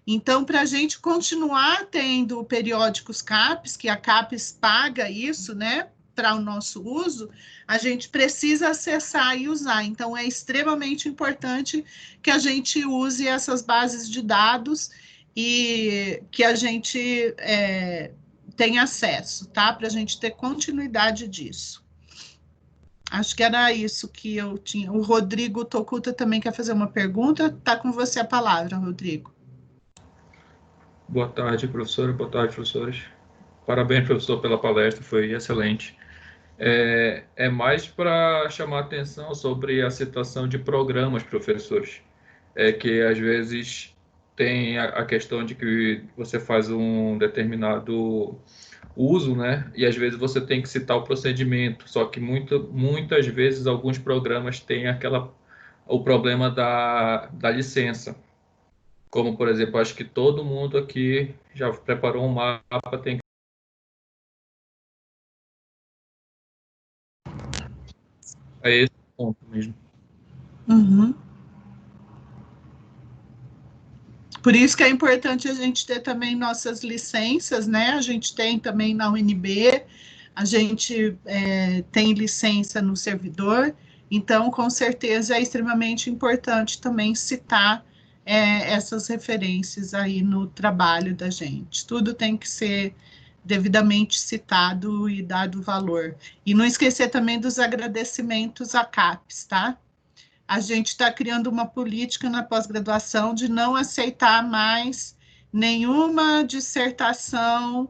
Então, para a gente continuar tendo periódicos CAPES, que a CAPES paga isso, né, para o nosso uso, a gente precisa acessar e usar. Então, é extremamente importante que a gente use essas bases de dados e que a gente tenha acesso, tá? Para a gente ter continuidade disso. Acho que era isso que eu tinha. O Rodrigo Tocuta também quer fazer uma pergunta. Está com você a palavra, Rodrigo. Boa tarde, professora. Boa tarde, professores. Parabéns, professor, pela palestra, foi excelente. é mais para chamar atenção sobre a citação de programas, professores. É que, às vezes, tem a questão de que você faz um determinado uso, né? E, às vezes, você tem que citar o procedimento. Só que, muitas vezes, alguns programas têm o problema da licença. Como, por exemplo, acho que todo mundo aqui já preparou um mapa, tem que... É esse o ponto mesmo. Uhum. Por isso que é importante a gente ter também nossas licenças, né? A gente tem também na UNB, a gente tem licença no servidor, então, com certeza, é extremamente importante também citar essas referências aí no trabalho da gente. Tudo tem que ser devidamente citado e dado valor. E não esquecer também dos agradecimentos à CAPES, tá? A gente está criando uma política na pós-graduação de não aceitar mais nenhuma dissertação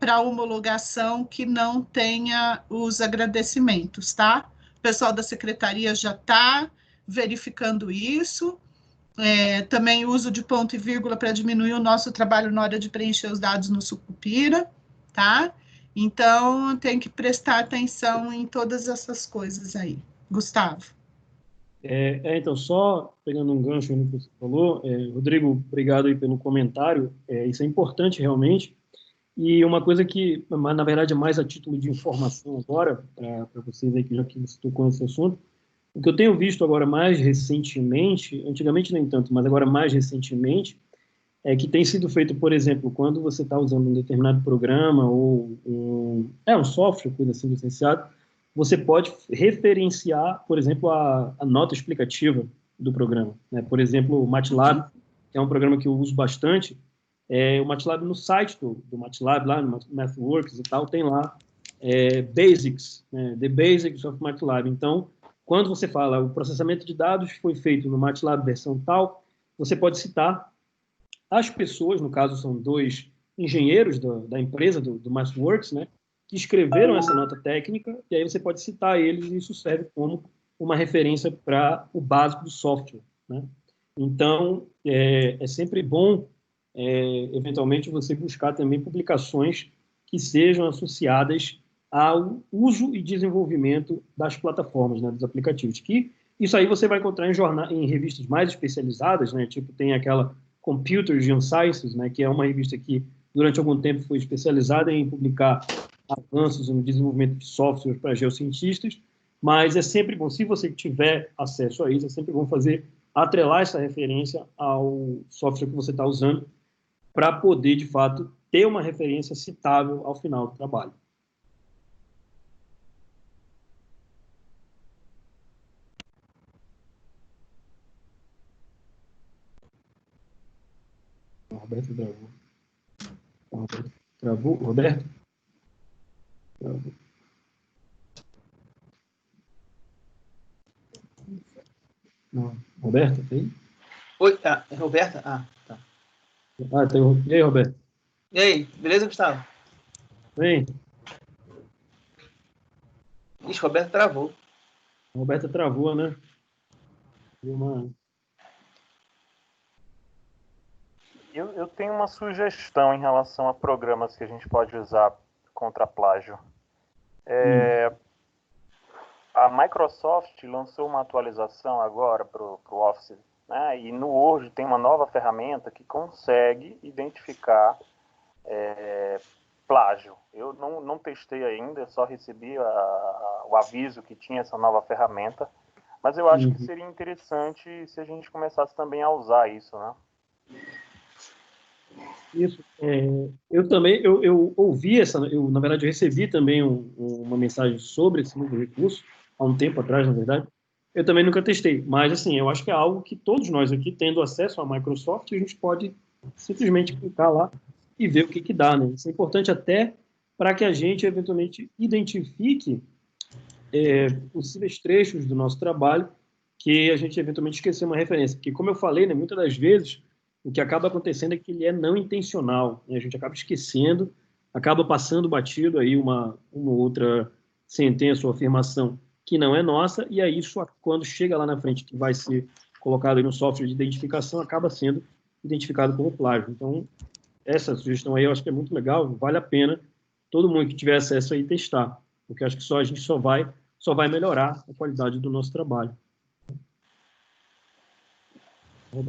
para homologação que não tenha os agradecimentos, tá? O pessoal da secretaria já está verificando isso. Também uso de ponto e vírgula para diminuir o nosso trabalho na hora de preencher os dados no Sucupira, tá? Então, tem que prestar atenção em todas essas coisas aí. Gustavo. Então, só pegando um gancho no que você falou, Rodrigo, obrigado aí pelo comentário, isso é importante realmente, e uma coisa que, na verdade, é mais a título de informação agora, para vocês aí, já que você tocou nesse assunto, o que eu tenho visto agora mais recentemente, antigamente nem tanto, mas agora mais recentemente, é que tem sido feito, por exemplo, quando você está usando um determinado programa ou um software, coisa assim, licenciado, você pode referenciar, por exemplo, a nota explicativa do programa, né? Por exemplo, o MATLAB, que é um programa que eu uso bastante, o MATLAB no site do MATLAB, lá no MathWorks e tal, tem lá Basics, né? The Basics of MATLAB. Então, quando você fala o processamento de dados foi feito no MATLAB versão tal, você pode citar as pessoas, no caso são dois engenheiros da empresa, do MathWorks, né, que escreveram essa nota técnica, e aí você pode citar eles, e isso serve como uma referência para o básico do software, né? Então, é sempre bom, eventualmente, você buscar também publicações que sejam associadas ao uso e desenvolvimento das plataformas, né, dos aplicativos, que isso aí você vai encontrar em revistas mais especializadas, né, tipo tem aquela Computer Geosciences, né, que é uma revista que durante algum tempo foi especializada em publicar avanços no desenvolvimento de software para geocientistas, mas é sempre bom, se você tiver acesso a isso, é sempre bom atrelar essa referência ao software que você está usando para poder, de fato, ter uma referência citável ao final do trabalho. O Roberto travou. Travou? Roberto? Travou. Não. Roberto, tá aí? Oi, Roberta? Tá. Tá. E aí, Roberto? E aí, beleza, Gustavo? Bem? Ixi, Roberto travou. A Roberta travou, né? Eu tenho uma sugestão em relação a programas que a gente pode usar contra plágio. A Microsoft lançou uma atualização agora para o Office, né? E no Word tem uma nova ferramenta que consegue identificar plágio. Eu não testei ainda, só recebi o aviso que tinha essa nova ferramenta, mas eu acho que seria interessante se a gente começasse também a usar isso, né? Isso. Eu também, eu ouvi na verdade, eu recebi também uma mensagem sobre esse novo recurso, há um tempo atrás, na verdade. Eu também nunca testei, mas, assim, eu acho que é algo que todos nós aqui, tendo acesso à Microsoft, a gente pode simplesmente clicar lá e ver o que dá, né? Isso é importante até para que a gente, eventualmente, identifique possíveis trechos do nosso trabalho que a gente, eventualmente, esqueceu uma referência. Porque, como eu falei, né, muitas das vezes, o que acaba acontecendo é que ele é não intencional, né? A gente acaba esquecendo, acaba passando batido aí uma outra sentença ou afirmação que não é nossa, e aí isso, quando chega lá na frente, que vai ser colocado aí no software de identificação, acaba sendo identificado como plágio. Então, essa sugestão aí eu acho que é muito legal, vale a pena todo mundo que tiver acesso aí testar, porque acho que a gente só vai melhorar a qualidade do nosso trabalho.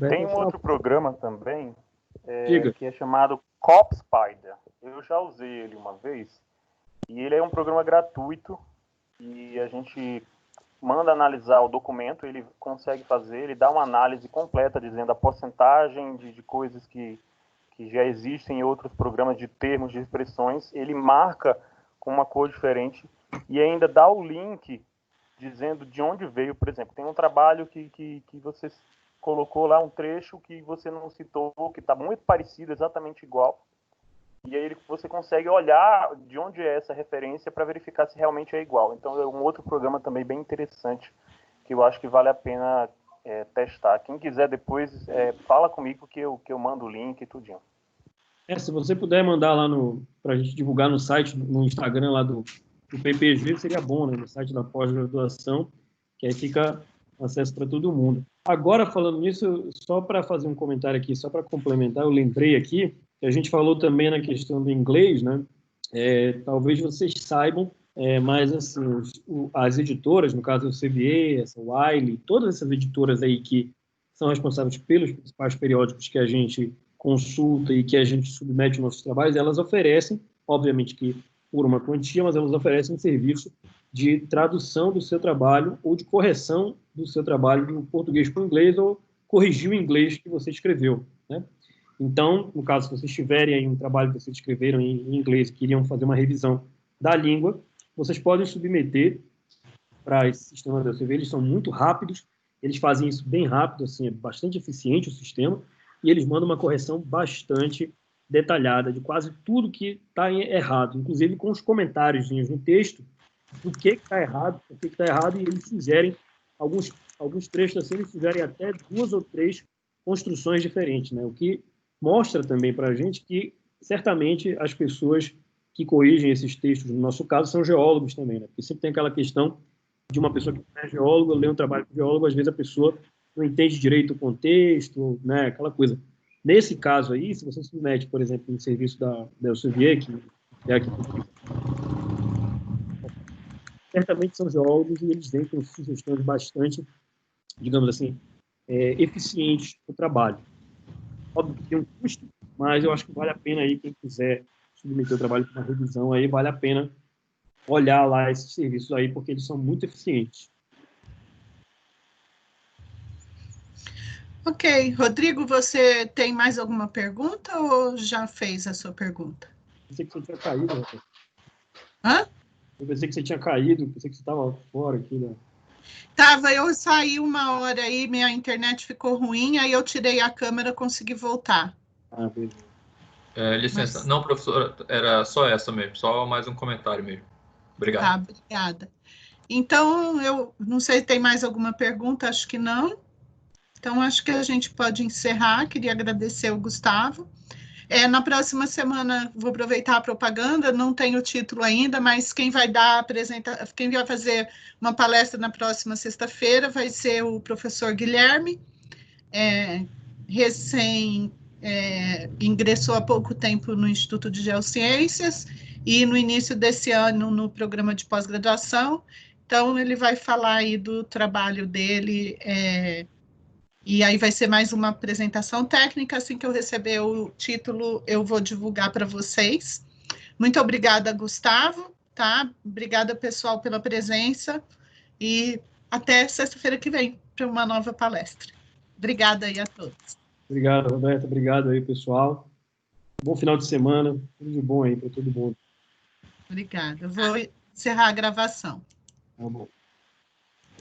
Tem um outro programa também, Diga. que é chamado CopSpider. Eu já usei ele uma vez, e ele é um programa gratuito, e a gente manda analisar o documento, ele consegue fazer, ele dá uma análise completa, dizendo a porcentagem de coisas que já existem em outros programas, de termos, de expressões, ele marca com uma cor diferente, e ainda dá o link dizendo de onde veio. Por exemplo, tem um trabalho que você colocou lá um trecho que você não citou, que está muito parecido, exatamente igual, e aí você consegue olhar de onde é essa referência para verificar se realmente é igual. Então é um outro programa também bem interessante, que eu acho que vale a pena testar. Quem quiser depois, fala comigo que eu mando o link e tudinho. Se você puder mandar lá para a gente divulgar no site, no Instagram lá do PPG, seria bom, né? No site da pós-graduação, que aí fica acesso para todo mundo. Agora, falando nisso, só para fazer um comentário aqui, só para complementar, eu lembrei aqui que a gente falou também na questão do inglês, né? Talvez vocês saibam, mas assim, as editoras, no caso do CBE, essa Wiley, todas essas editoras aí que são responsáveis pelos principais periódicos que a gente consulta e que a gente submete os nossos trabalhos, elas oferecem, obviamente que por uma quantia, mas elas oferecem um serviço de tradução do seu trabalho ou de correção do seu trabalho do português para o inglês ou corrigir o inglês que você escreveu, né? Então, no caso, se vocês tiverem aí um trabalho que vocês escreveram em inglês e queriam fazer uma revisão da língua, vocês podem submeter para esse sistema da UCV. Eles são muito rápidos, eles fazem isso bem rápido, assim, é bastante eficiente o sistema, e eles mandam uma correção bastante detalhada de quase tudo que está errado, inclusive com os comentários no texto do que está errado, por que está errado, e eles sugerem alguns trechos assim, eles sugerem até 2 ou 3 construções diferentes, né? O que mostra também para a gente que certamente as pessoas que corrigem esses textos, no nosso caso, são geólogos também, né? Porque sempre tem aquela questão de uma pessoa que não é geólogo, lê um trabalho de geólogo, às vezes a pessoa não entende direito o contexto, né? Aquela coisa. Nesse caso aí, se você submete, por exemplo, um serviço da Elsevier, que é aqui, certamente são geólogos e eles vêm com sugestões bastante, digamos assim, eficientes para o trabalho. Óbvio que tem um custo, mas eu acho que vale a pena aí, quem quiser submeter o trabalho para uma revisão, aí vale a pena olhar lá esses serviços aí, porque eles são muito eficientes. Ok. Rodrigo, você tem mais alguma pergunta ou já fez a sua pergunta? Pensei que você tinha caído, rapaz. Hã? Eu pensei que você tinha caído, pensei que você estava fora aqui, né? Eu saí uma hora aí, minha internet ficou ruim, aí eu tirei a câmera, consegui voltar. Ah, beleza. Licença. Mas... Não, professor, era só essa mesmo, só mais um comentário mesmo. Obrigado. Tá, obrigada. Então, eu não sei se tem mais alguma pergunta, acho que não. Então, acho que a gente pode encerrar. Queria agradecer ao Gustavo. Na próxima semana, vou aproveitar a propaganda, não tenho o título ainda, mas quem vai quem vai fazer uma palestra na próxima sexta-feira vai ser o professor Guilherme, ingressou há pouco tempo no Instituto de Geociências e no início desse ano no programa de pós-graduação. Então, ele vai falar aí do trabalho dele, e aí vai ser mais uma apresentação técnica. Assim que eu receber o título, eu vou divulgar para vocês. Muito obrigada, Gustavo, tá? Obrigada, pessoal, pela presença e até sexta-feira que vem para uma nova palestra. Obrigada aí a todos. Obrigado, Roberto. Obrigado aí, pessoal. Bom final de semana. Tudo de bom aí para todo mundo. Obrigada. Eu vou encerrar a gravação. Tá bom.